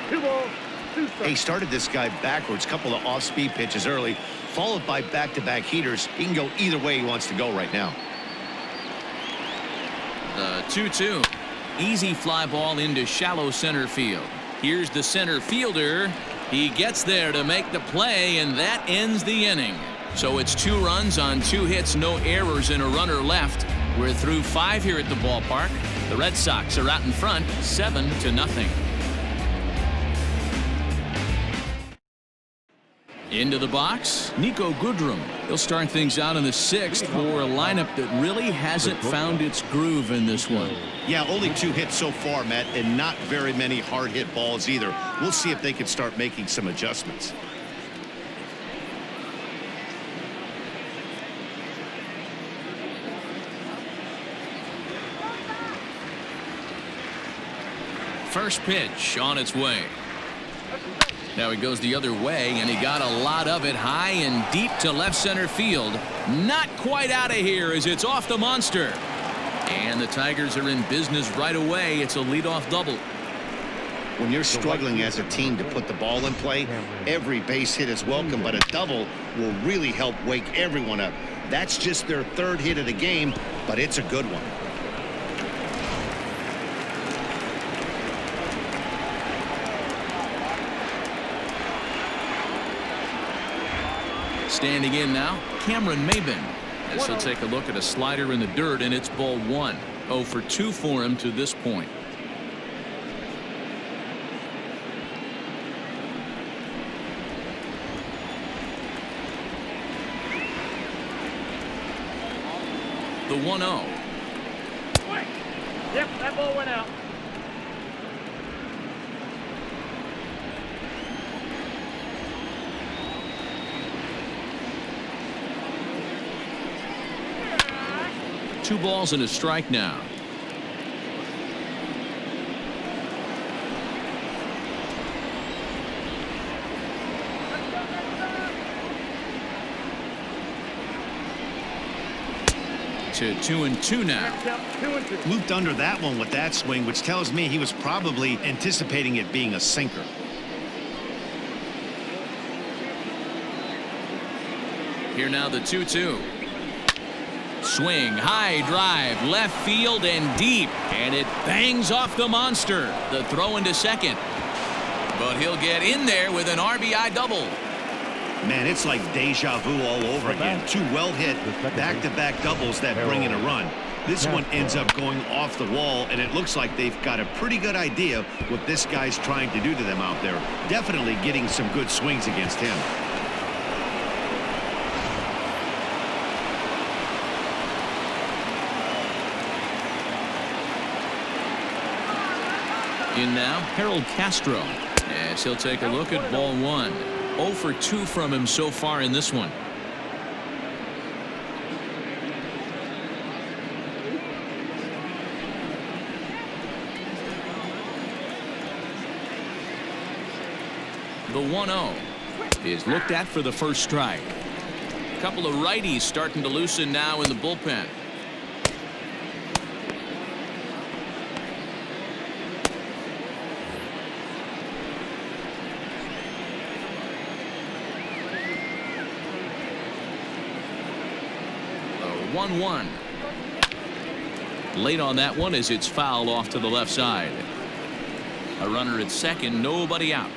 Two balls, 2 strikes. He started this guy backwards, couple of off-speed pitches early, followed by back-to-back heaters. He can go either way he wants to go right now. The 2-2. Easy fly ball into shallow center field. Here's the center fielder. He gets there to make the play, and that ends the inning. So it's 2 runs on 2 hits, no errors, and a runner left. We're through 5 here at the ballpark. The Red Sox are out in front, 7-0. Into the box, Nico Goodrum. He'll start things out in the 6th for a lineup that really hasn't found its groove in this one. Yeah, only 2 hits so far, Matt, and not very many hard hit balls either. We'll see if they can start making some adjustments. First pitch on its way. Now he goes the other way, and he got a lot of it high and deep to left center field. Not quite out of here as it's off the monster. And the Tigers are in business right away. It's a leadoff double. When you're struggling as a team to put the ball in play, every base hit is welcome, but a double will really help wake everyone up. That's just their 3rd hit of the game, but it's a good one. Standing in now, Cameron Maben. As he'll take a look at a slider in the dirt, and it's ball 1. 0 for 2 for him to this point. The 1-0. Yep, that ball went out. Two balls and a strike now. To 2-2 now. Yep, 2-2. Looped under that one with that swing, which tells me he was probably anticipating it being a sinker. Here now the 2-2. Swing, high drive, left field and deep, and it bangs off the monster. The throw into second, but he'll get in there with an RBI double. Man, it's like deja vu all over again. 2 well hit back-to-back doubles that bring in a run. This one ends up going off the wall, and it looks like they've got a pretty good idea what this guy's trying to do to them out there. Definitely getting some good swings against him. In now, Harold Castro, as he'll take a look at ball 1. 0 for 2 from him so far in this one. The 1-0 is looked at for the first strike. A couple of righties starting to loosen now in the bullpen. The 1-1. Late on that one as it's fouled off to the left side. A runner at second, nobody out.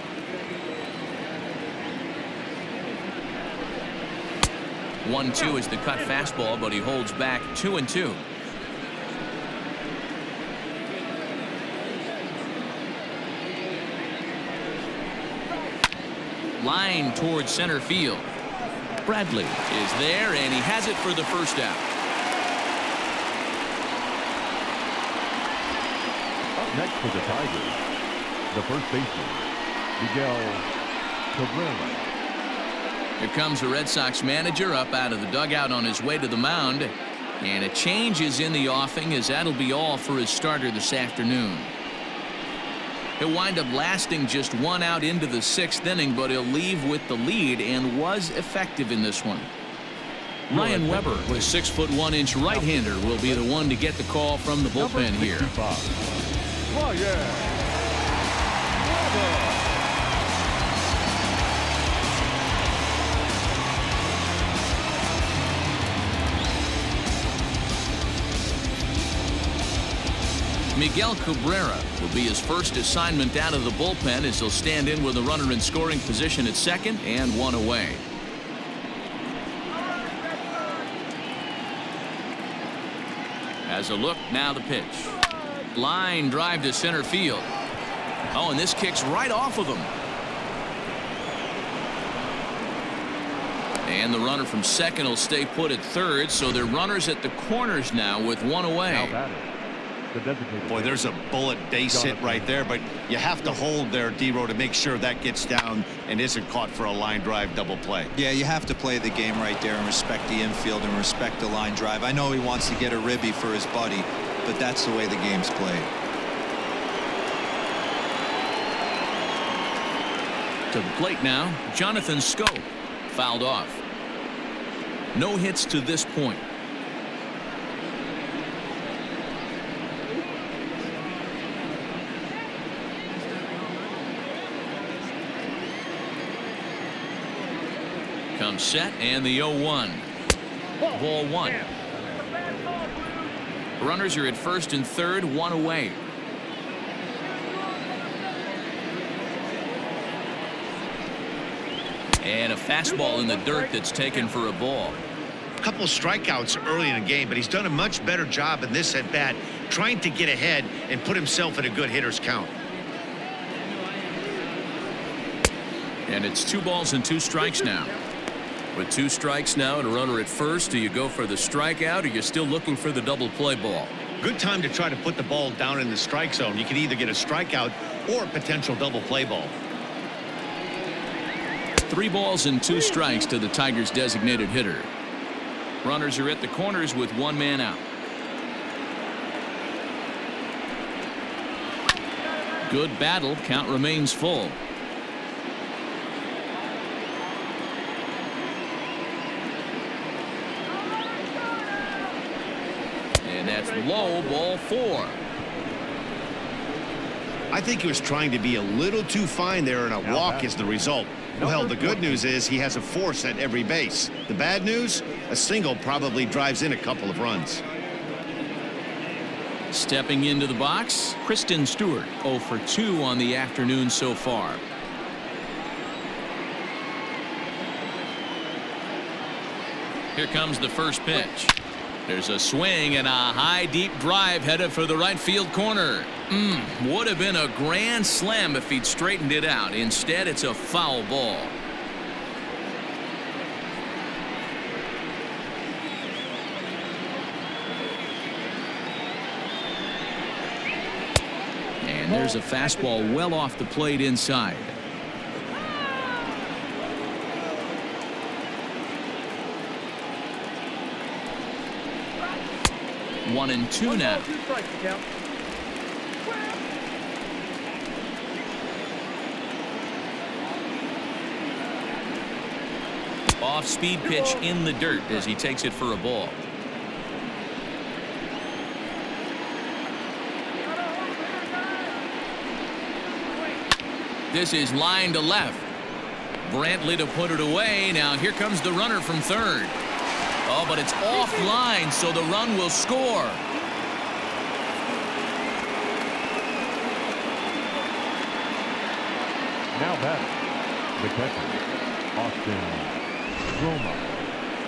1-2 is the cut fastball, but he holds back 2-2. Line towards center field. Bradley is there, and he has it for the first out. Up next for the Tigers, the first baseman, Miguel Cabrera. Here comes the Red Sox manager up out of the dugout on his way to the mound. And a change is in the offing, as that'll be all for his starter this afternoon. He'll wind up lasting just 1 out into the 6th inning, but he'll leave with the lead and was effective in this one. Ryan Weber, the 6'1" right-hander, will be the one to get the call from the bullpen here. Miguel Cabrera will be his first assignment out of the bullpen as he'll stand in with a runner in scoring position at second and 1 away. As a look, now the pitch. Line drive to center field. Oh, and this kicks right off of him. And the runner from second will stay put at third, so they're runners at the corners now with one away. Now batting, the designated Boy, there's a bullet base hit right there, but you have to hold there, D-Row, to make sure that gets down and isn't caught for a line drive double play. Yeah, you have to play the game right there and respect the infield and respect the line drive. I know he wants to get a ribby for his buddy, but that's the way the game's played. To the plate now, Jonathan Schoop. Fouled off. No hits to this point. Comes set and the 0-1. Ball one. Runners are at first and third, one away. And a fastball in the dirt that's taken for a ball. A couple of strikeouts early in the game, but he's done a much better job in this at bat, trying to get ahead and put himself in a good hitter's count. And it's 2 balls and 2 strikes now. With 2 strikes now and a runner at first, do you go for the strikeout, or you're still looking for the double play ball? Good time to try to put the ball down in the strike zone. You can either get a strikeout or a potential double play ball. 3 balls and 2 strikes to the Tigers' designated hitter. Runners are at the corners with 1 man out. Good battle. Count remains full. And that's low, ball 4. I think he was trying to be a little too fine there, and a walk is the result. Well, the good news is he has a force at every base. The bad news, a single probably drives in a couple of runs. Stepping into the box, Kristen Stewart, 0 for 2 on the afternoon so far. Here comes the first pitch. There's a swing and a high deep drive headed for the right field corner. Would have been a grand slam if he'd straightened it out. Instead, it's a foul ball. And there's a fastball well off the plate inside. One and two now. Off-speed pitch in the dirt as he takes it for a ball. This is line to left. Brantley to put it away. Now here comes the runner from third. Oh, but it's offline, so the run will score. Now batting, the catcher, Austin Roma.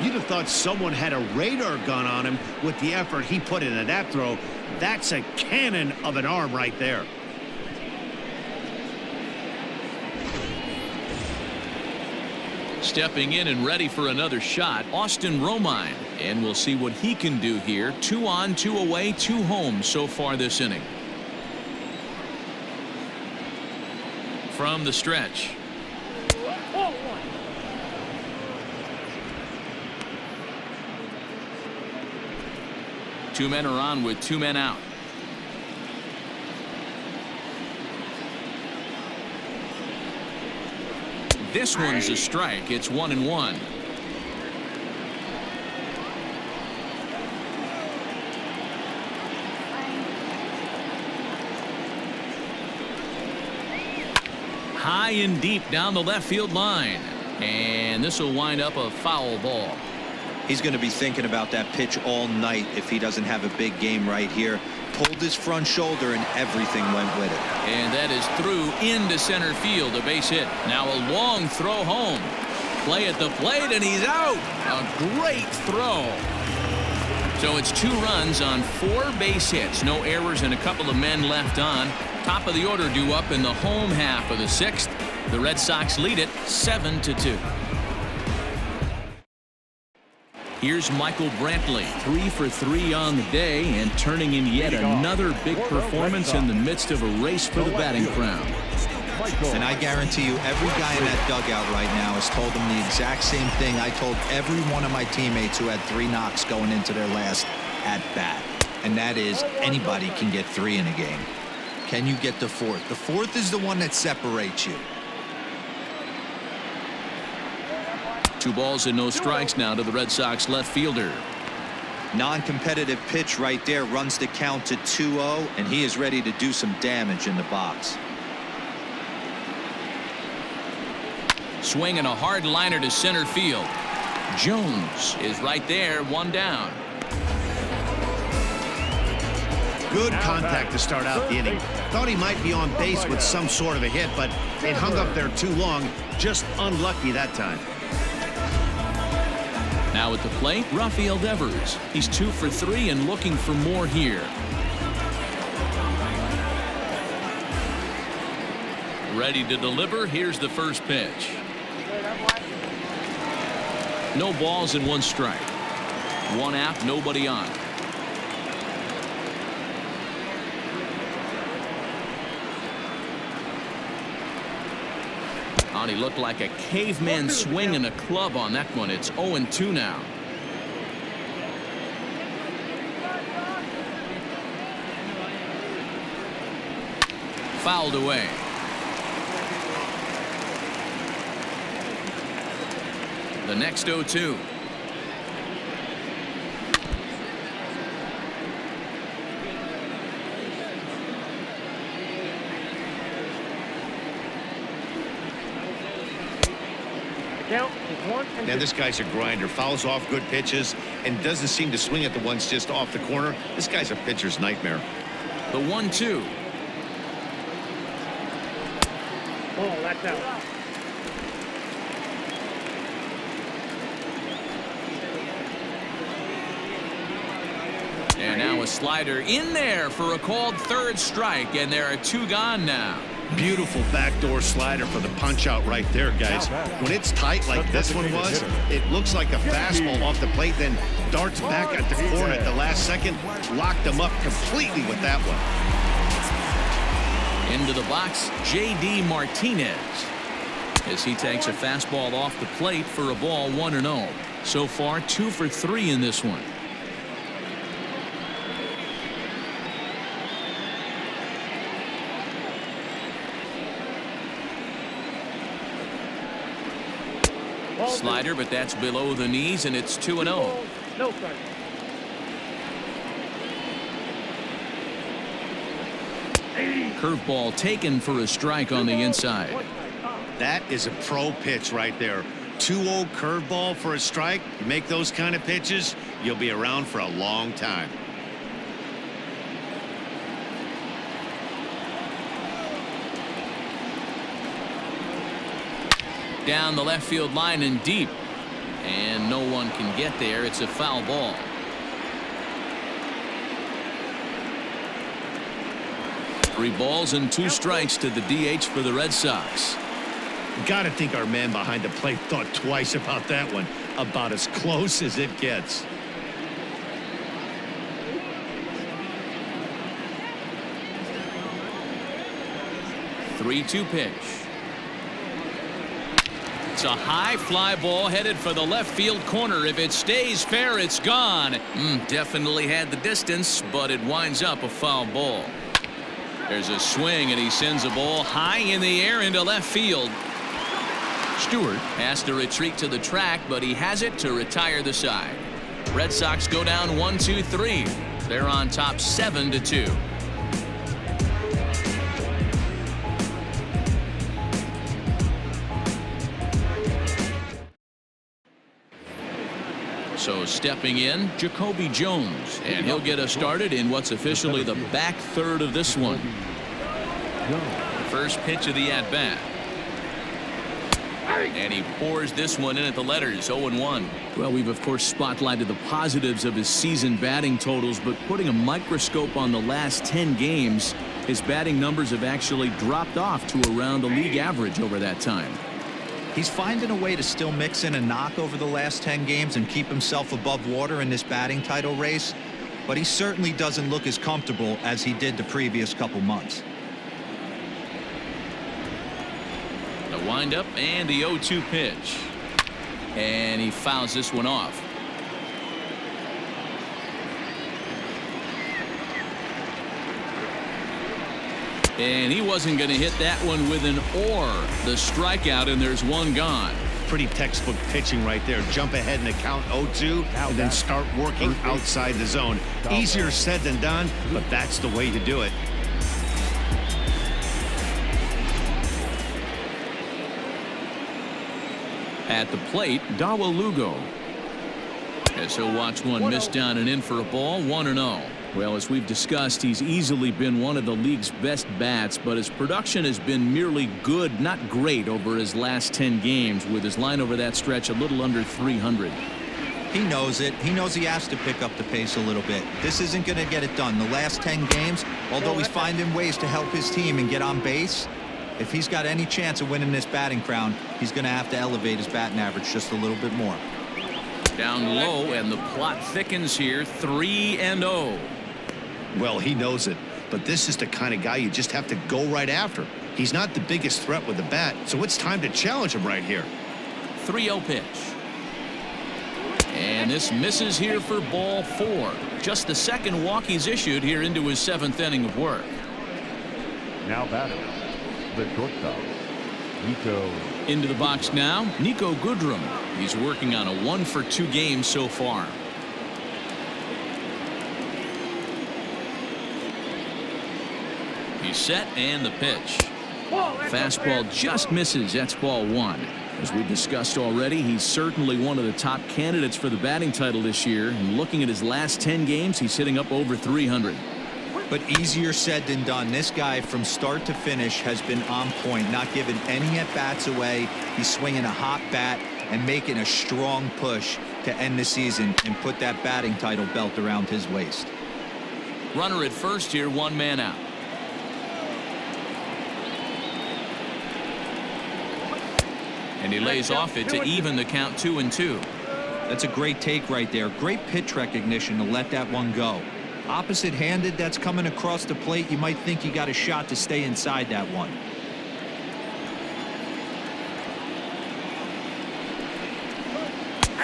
You'd have thought someone had a radar gun on him with the effort he put into that throw. That's a cannon of an arm right there. Stepping in and ready for another shot, Austin Romine. And we'll see what he can do here. 2 on, 2 away, 2 home so far this inning. From the stretch. Two men are on with 2 men out. This one's a strike. It's 1-1. High and deep down the left field line. And this will wind up a foul ball. He's going to be thinking about that pitch all night if he doesn't have a big game right here. Pulled his front shoulder and everything went with it. And that is through into center field, a base hit. Now a long throw home. Play at the plate, and he's out. A great throw. So it's 2 runs on 4 base hits. No errors and a couple of men left on. Top of the order due up in the home half of the 6th. The Red Sox lead it 7-2. Here's Michael Brantley, 3 for 3 on the day and turning in yet another big performance in the midst of a race for the batting crown. And I guarantee you every guy in that dugout right now has told them the exact same thing I told every one of my teammates who had 3 knocks going into their last at bat. And that is anybody can get 3 in a game. Can you get the 4th? The 4th is the one that separates you. 2 balls and no strikes now to the Red Sox left fielder. Non-competitive pitch right there runs the count to 2-0, and he is ready to do some damage in the box. Swinging a hard liner to center field. Jones is right there, 1 down. Good contact to start out the inning. Thought he might be on base with some sort of a hit, but it hung up there too long. Just unlucky that time. Now at the plate, Rafael Devers. He's 2 for 3 and looking for more here. Ready to deliver. Here's the first pitch. No balls and 1 strike. 1 out, nobody on. He looked like a caveman swinging a club on that one. It's 0-2 now. Fouled away. The next 0-2. Now this guy's a grinder, fouls off good pitches and doesn't seem to swing at the ones just off the corner. This guy's a pitcher's nightmare. The 1-2. Oh, that's out. And now a slider in there for a called 3rd strike, and there are 2 gone now. Beautiful backdoor slider for the punch out right there, guys. When it's tight like this one was, it looks like a fastball off the plate, then darts back at the corner at the last second. Locked him up completely with that one. Into the box, J.D. Martinez, as he takes a fastball off the plate for a ball, 1-0. So far 2 for 3 in this one. Slider, but that's below the knees, and it's 2-0. No strike. Curveball taken for a strike on the inside. That is a pro pitch right there. 2-0 curveball for a strike. You make those kind of pitches, you'll be around for a long time. Down the left field line and deep, and no one can get there. It's a foul ball. Three balls and 2 strikes to the DH for the Red Sox. Got to think our man behind the plate thought twice about that one. About as close as it gets. The 3-2 pitch. It's a high fly ball headed for the left field corner. If it stays fair, it's gone. Definitely had the distance, but it winds up a foul ball. There's a swing, and he sends a ball high in the air into left field. Stewart has to retreat to the track, but he has it to retire the side. Red Sox go down 1-2-3. They're on top 7-2. So stepping in, Jacoby Jones, and he'll get us started in what's officially the back third of this one. First pitch of the at-bat. And he pours this one in at the letters, 0-1. Well, we've of course spotlighted the positives of his season batting totals, but putting a microscope on the last 10 games, his batting numbers have actually dropped off to around the league average over that time. He's finding a way to still mix in a knock over the last 10 games and keep himself above water in this batting title race, but he certainly doesn't look as comfortable as he did the previous couple months. The windup and the 0-2 pitch. And he fouls this one off. And he wasn't going to hit that one with an or. The strikeout, and there's one gone. Pretty textbook pitching right there. Jump ahead in the count 0-2 and then start working outside the zone. Easier said than done, but that's the way to do it. At the plate, Dawa Lugo. As he'll watch one miss down and in for a ball, 1-0. Well, as we've discussed, he's easily been one of the league's best bats, but his production has been merely good, not great, over his last 10 games, with his line over that stretch a little under 300. He knows it. He knows he has to pick up the pace a little bit. This isn't going to get it done. The last 10 games, although he's finding ways to help his team and get on base, if he's got any chance of winning this batting crown, he's going to have to elevate his batting average just a little bit more. Down low, and the plot thickens here, 3-0. Well, he knows it, but this is the kind of guy you just have to go right after. He's not the biggest threat with the bat, so it's time to challenge him right here. 3-0 pitch. And this misses here for ball 4. Just the second walk he's issued here into his 7th inning of work. Now batting, the shortstop, Nico. Into the box now, Nico Goodrum. He's working on a 1-for-2 game so far. He's set, and the pitch. Fastball just misses. That's ball 1. As we've discussed already, he's certainly one of the top candidates for the batting title this year. And looking at his last 10 games, he's hitting up over 300. But easier said than done. This guy from start to finish has been on point, not giving any at-bats away. He's swinging a hot bat and making a strong push to end the season and put that batting title belt around his waist. Runner at first here, 1 man out. And he lays off it to even the count 2-2. That's a great take right there. Great pitch recognition to let that one go. Opposite-handed, that's coming across the plate. You might think you got a shot to stay inside that one.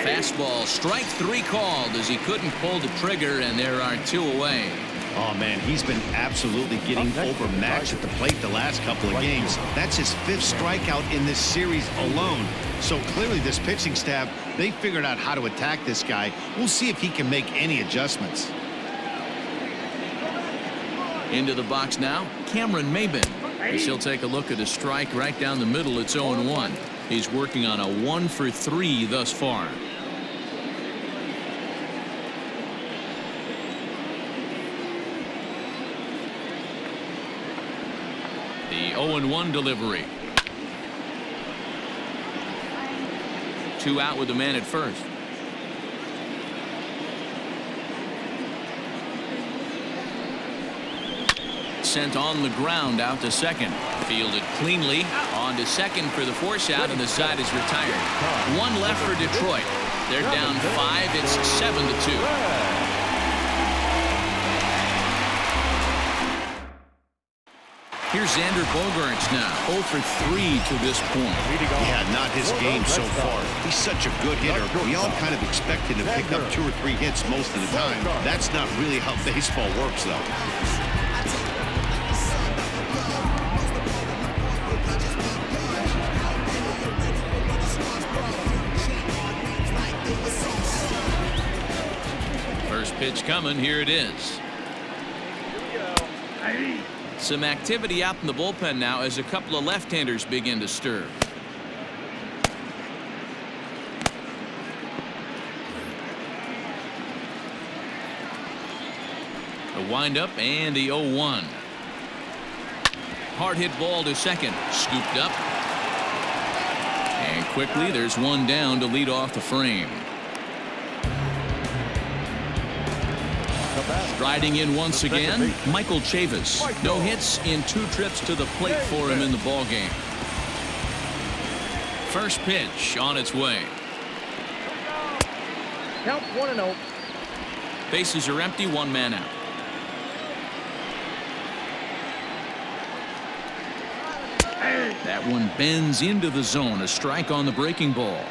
Fastball, strike 3 called as he couldn't pull the trigger, and there are 2 away. Oh, man, he's been absolutely getting overmatched at the plate the last couple of games. That's his 5th strikeout in this series alone. So clearly this pitching staff, they figured out how to attack this guy. We'll see if he can make any adjustments. Into the box now, Cameron Maben. As he'll take a look at a strike right down the middle. It's 0-1. He's working on a 1-for-3 thus far. The 0-1 delivery. 2 out with the man at first. Sent on the ground out to second. Fielded cleanly on to second for the force out, and the side is retired. 1 left for Detroit. They're down 5. It's 7-2. Here's Xander Bogaerts now, 0 for 3 to this point. Yeah, not his game so far. He's such a good hitter. We all kind of expect him to pick up 2 or 3 hits most of the time. That's not really how baseball works, though. First pitch coming. Here it is. Some activity out in the bullpen now as a couple of left-handers begin to stir. The windup and the 0-1. Hard hit ball to second. Scooped up. And quickly there's 1 down to lead off the frame. Riding in once again, Michael Chavis. No hits in 2 trips to the plate for him in the ballgame. First pitch on its way. Count 1-0. Bases are empty, one man out. That one bends into the zone. A strike on the breaking ball.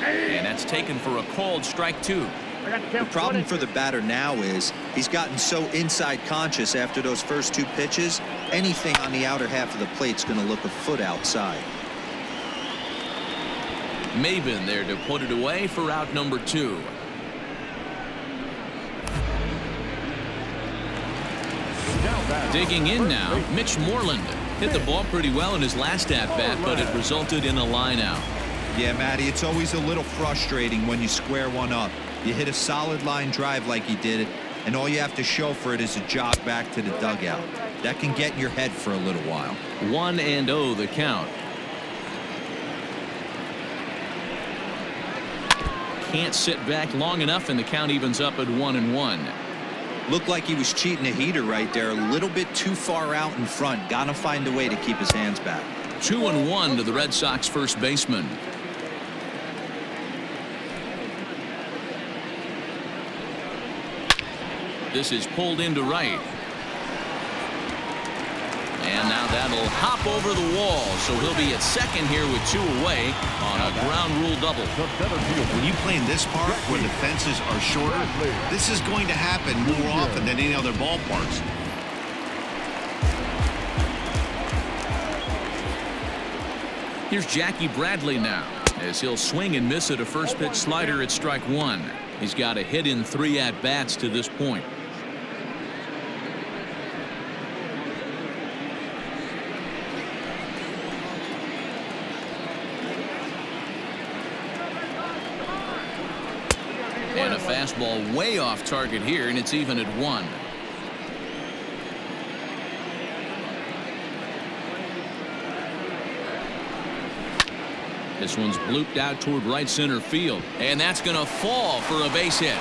And that's taken for a called strike 2. The problem for the batter now is he's gotten so inside conscious after those first 2 pitches. Anything on the outer half of the plate's going to look a foot outside. Maben there to put it away for out number 2. Digging in now, Mitch Moreland hit the ball pretty well in his last at-bat, but it resulted in a line out. Yeah, Matty, it's always a little frustrating when you square one up. You hit a solid line drive like he did it, and all you have to show for it is a jog back to the dugout. That can get in your head for a little while. 1-0 the count. Can't sit back long enough, and the count evens up at 1-1. Looked like he was cheating a heater right there, a little bit too far out in front. Gotta find a way to keep his hands back. 2-1 to the Red Sox first baseman. This is pulled into right. And now that'll hop over the wall, so he'll be at second here with 2 away on a ground rule double. When you play in this park where the fences are shorter, this is going to happen more often than any other ballparks. Here's Jackie Bradley now, as he'll swing and miss at a first pitch slider at strike 1. He's got a hit in 3 at-bats to this point. And a fastball way off target here, and it's even at 1. This one's blooped out toward right center field, and that's going to fall for a base hit.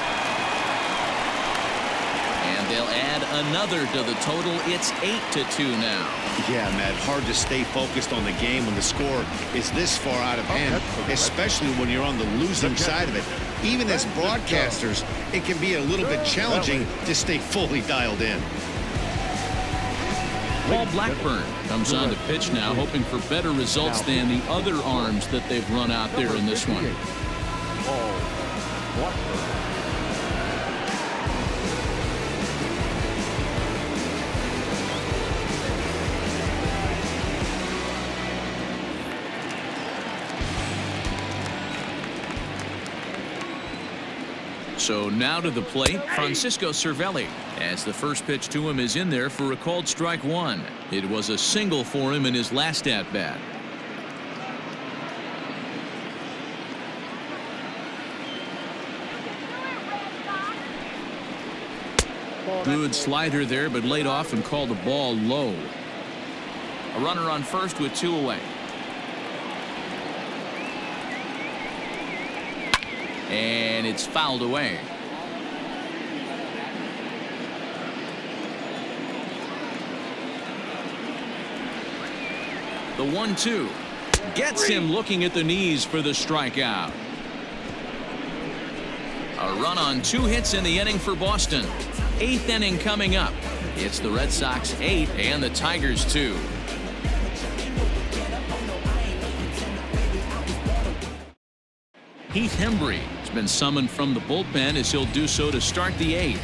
And they'll add another to the total. It's 8-2 now. Yeah, Matt, hard to stay focused on the game when the score is this far out of hand, especially when you're on the losing side of it. Even as broadcasters, it can be a little bit challenging to stay fully dialed in. Paul Blackburn comes on to pitch now, hoping for better results than the other arms that they've run out there in this one. Paul Blackburn. So now to the plate, Francisco Cervelli, as the first pitch to him is in there for a called strike 1. It was a single for him in his last at-bat. Good slider there, but laid off and called the ball low. A runner on first with 2 away. And it's fouled away. The 1-2 gets him looking at the knees for the strikeout. A run on 2 hits in the inning for Boston. 8th inning coming up. It's the Red Sox 8 and the Tigers 2. Heath Hembry has been summoned from the bullpen, as he'll do so to start the 8th.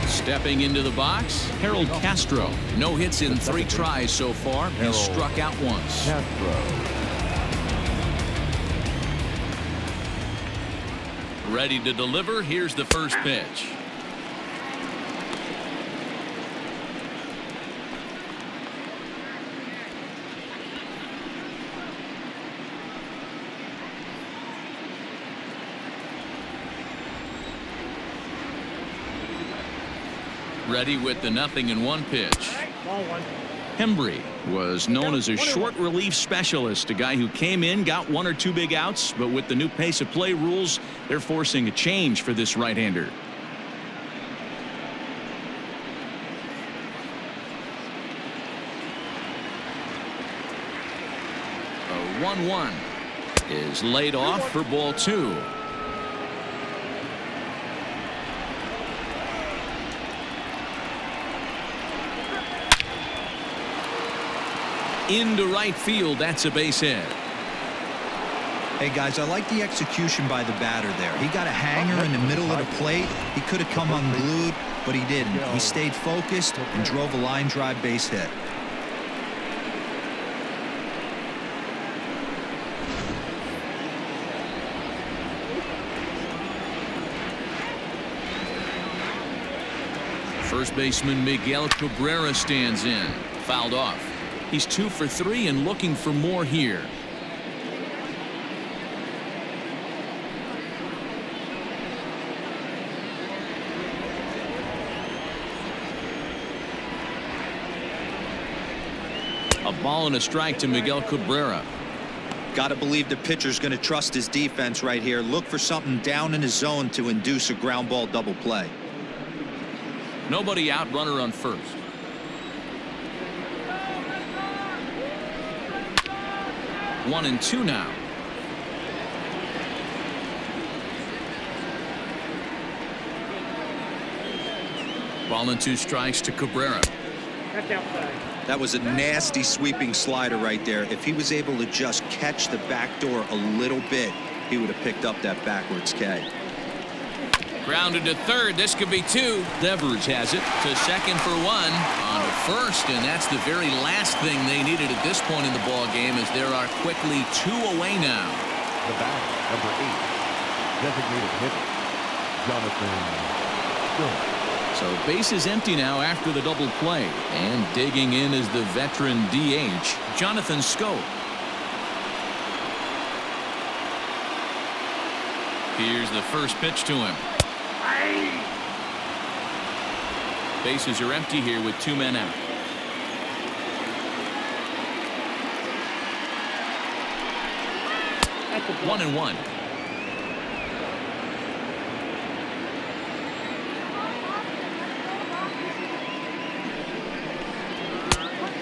Stepping into the box, Harold Castro. No hits in 3 tries so far. He's struck out once. Ready to deliver. Here's the first pitch. Ready with the 0-1 pitch. Ball 1. Hembry was known as a short relief specialist, a guy who came in, got 1 or 2 big outs, but with the new pace of play rules, they're forcing a change for this right-hander. A 1-1 is laid off for ball 2. Into right field. That's a base hit. Hey guys, I like the execution by the batter there. He got a hanger in the middle of the plate. He could have come unglued, but he didn't. He stayed focused and drove a line drive base hit. First baseman Miguel Cabrera stands in. Fouled off. He's 2 for 3 and looking for more here. A ball and a strike to Miguel Cabrera. Got to believe the pitcher's going to trust his defense right here. Look for something down in his zone to induce a ground ball double play. Nobody out, runner on first. One and 2 now. Ball and 2 strikes to Cabrera. That's outside. That was a nasty sweeping slider right there. If he was able to just catch the back door a little bit, he would have picked up that backwards K. Grounded to third. This could be 2. Devers has it to second for 1. On to first, and that's the very last thing they needed at this point in the ball game, as there are quickly 2 away now. The batter, number 8, designated hitter, Jonathan Schoop. So base is empty now after the double play, and digging in is the veteran DH, Jonathan Schoop. Here's the first pitch to him. Bases are empty here with 2 men out. That's a ball. 1-1.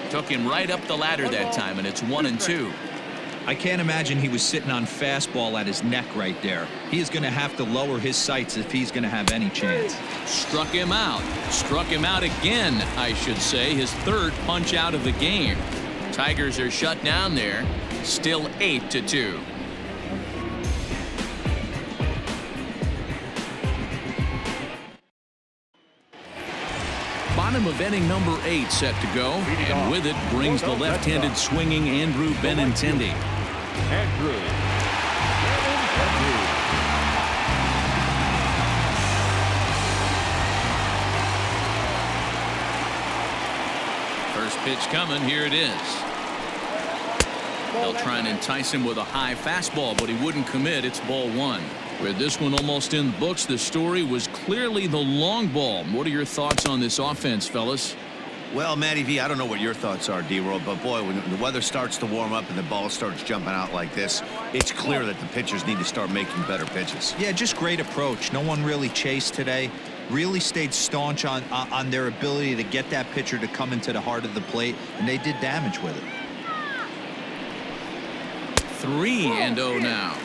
Took him right up the ladder that time, and it's 1-2. I can't imagine he was sitting on fastball at his neck right there. He is going to have to lower his sights if he's going to have any chance. Struck him out. Struck him out again, I should say. His 3rd punch out of the game. Tigers are shut down there. Still 8-2. Bottom of inning number 8 set to go, and with it brings the left-handed swinging Andrew Benintendi. Andrew. First pitch coming. Here it is. They'll try and entice him with a high fastball, but he wouldn't commit. It's ball 1. With this one almost in the books, the story was clearly the long ball. What are your thoughts on this offense, fellas? Well, Matty V, I don't know what your thoughts are, D-Roll, but boy, when the weather starts to warm up and the ball starts jumping out like this, it's clear that the pitchers need to start making better pitches. Yeah, just great approach. No one really chased today. Really stayed staunch on their ability to get that pitcher to come into the heart of the plate, and they did damage with it. 3-0 now.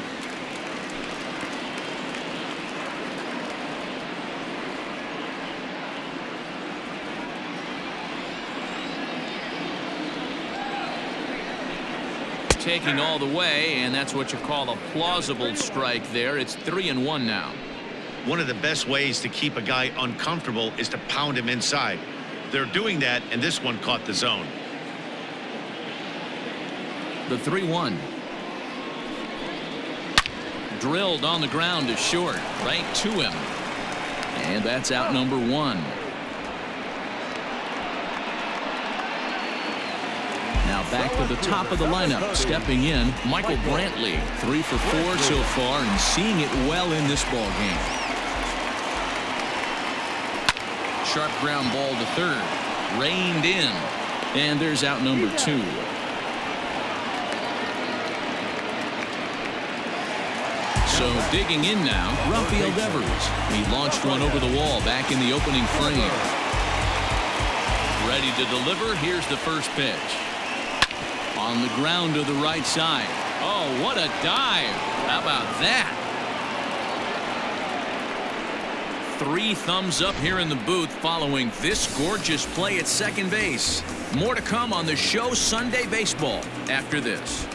Taking all the way, and that's what you call a plausible strike there. It's 3-1 now. One of the best ways to keep a guy uncomfortable is to pound him inside. They're doing that, and this one caught the zone. The 3-1. Drilled on the ground to short, right to him. And that's out number 1. Now back to the top of the lineup. Stepping in, Michael Brantley. 3 for 4 so far and seeing it well in this ball game. Sharp ground ball to third. Reined in. And there's out number 2. So digging in now, Rafael Devers. He launched one over the wall back in the opening frame. Ready to deliver. Here's the first pitch. On the ground to the right side. Oh, what a dive. How about that? 3 thumbs up here in the booth following this gorgeous play at second base. More to come on the show Sunday Baseball after this.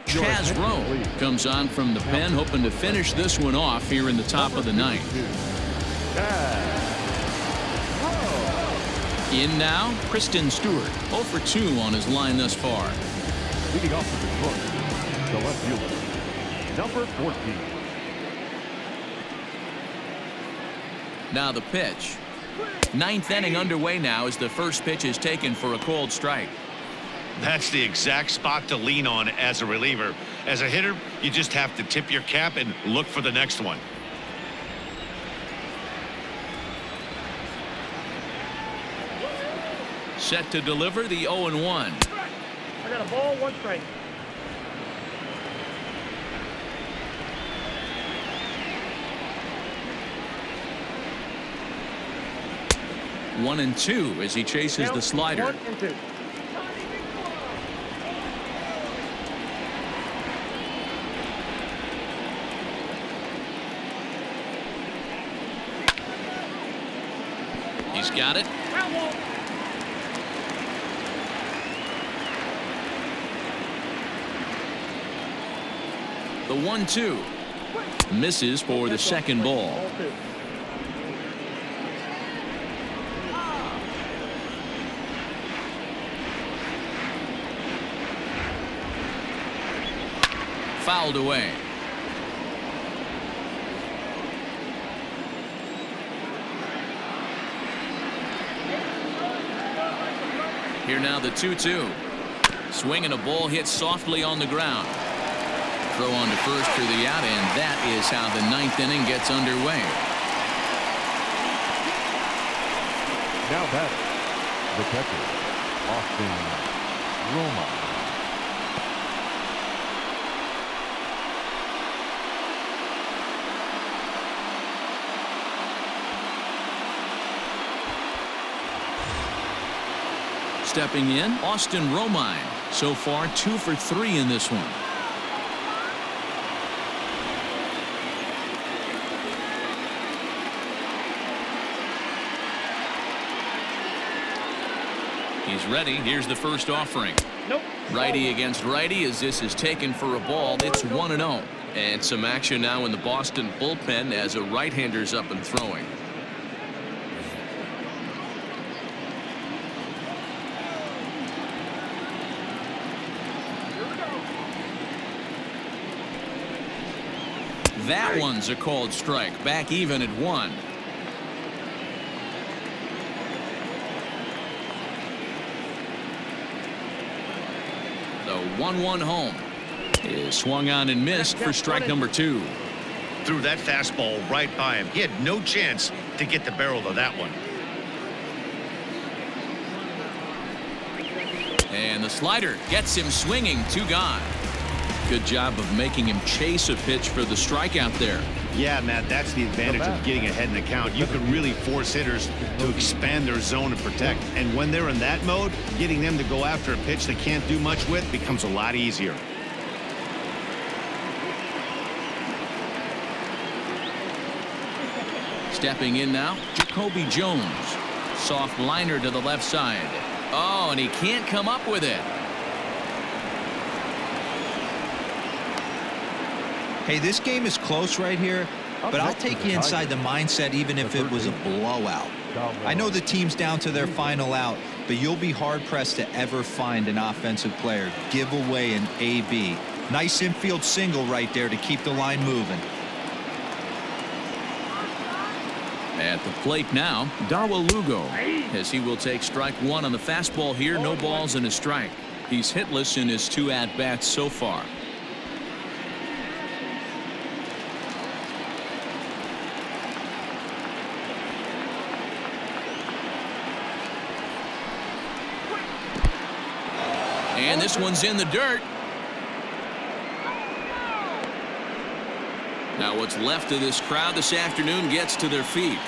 Chaz Rowe comes on from the pen, hoping to finish this one off here in the top of the 9th. In now, Kristen Stewart, 0 for 2 on his line thus far. Leading off with the front, the left fielder, number 14. Now the pitch. 9th inning underway now as the first pitch is taken for a called strike. That's the exact spot to lean on as a reliever. As a hitter, you just have to tip your cap and look for the next one. Set to deliver the 0-1. I got a ball, 1 strike. One and 2 as he chases the slider. 1 and 2. He's got it. The 1-2 misses for the second ball. Ball 2. Fouled away. Here now the 2-2. Swinging a ball hit softly on the ground. Throw on to first for the out, and that is how the 9th inning gets underway. Now batting, the catcher, Austin Roma. Stepping in, Austin Romine. So far 2 for 3 in this one. He's ready. Here's the first offering. Nope. Righty against righty as this is taken for a ball. It's 1-0. And some action now in the Boston bullpen as a right-hander's up and throwing. That one's a called strike. Back even at 1. The 1-1 home is swung on and missed for strike number 2. Threw that fastball right by him. He had no chance to get the barrel of that one. And the slider gets him swinging. 2 gone. Good job of making him chase a pitch for the strikeout there. Yeah, Matt, that's the advantage of getting ahead in the count. You can really force hitters to expand their zone and protect. And when they're in that mode, getting them to go after a pitch they can't do much with becomes a lot easier. Stepping in now, Jacoby Jones. Soft liner to the left side. Oh, and he can't come up with it. Hey, this game is close right here, but I'll take you inside the mindset even if it was a blowout. I know the team's down to their final out, but you'll be hard-pressed to ever find an offensive player give away an AB. Nice infield single right there to keep the line moving. At the plate now, Dawa Lugo, as he will take strike 1 on the fastball here. No balls and a strike. He's hitless in his 2 at-bats so far. And this one's in the dirt. Now what's left of this crowd this afternoon gets to their feet.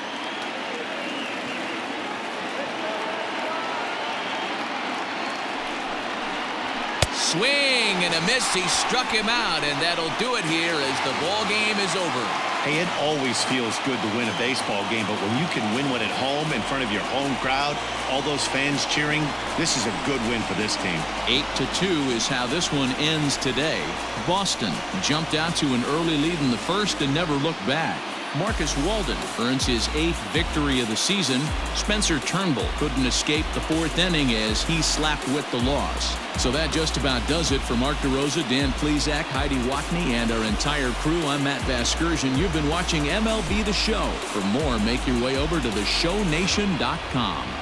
Swing and a miss. He struck him out, and that'll do it here as the ball game is over. Hey, it always feels good to win a baseball game, but when you can win one at home in front of your home crowd, all those fans cheering, this is a good win for this team. 8-2 is how this one ends today. Boston jumped out to an early lead in the first and never looked back. Marcus Walden earns his 8th victory of the season. Spencer Turnbull couldn't escape the 4th inning as he slapped with the loss. So that just about does it for Mark DeRosa, Dan Plesac, Heidi Watney, and our entire crew. I'm Matt Vasgersian. You've been watching MLB The Show. For more, make your way over to theshownation.com.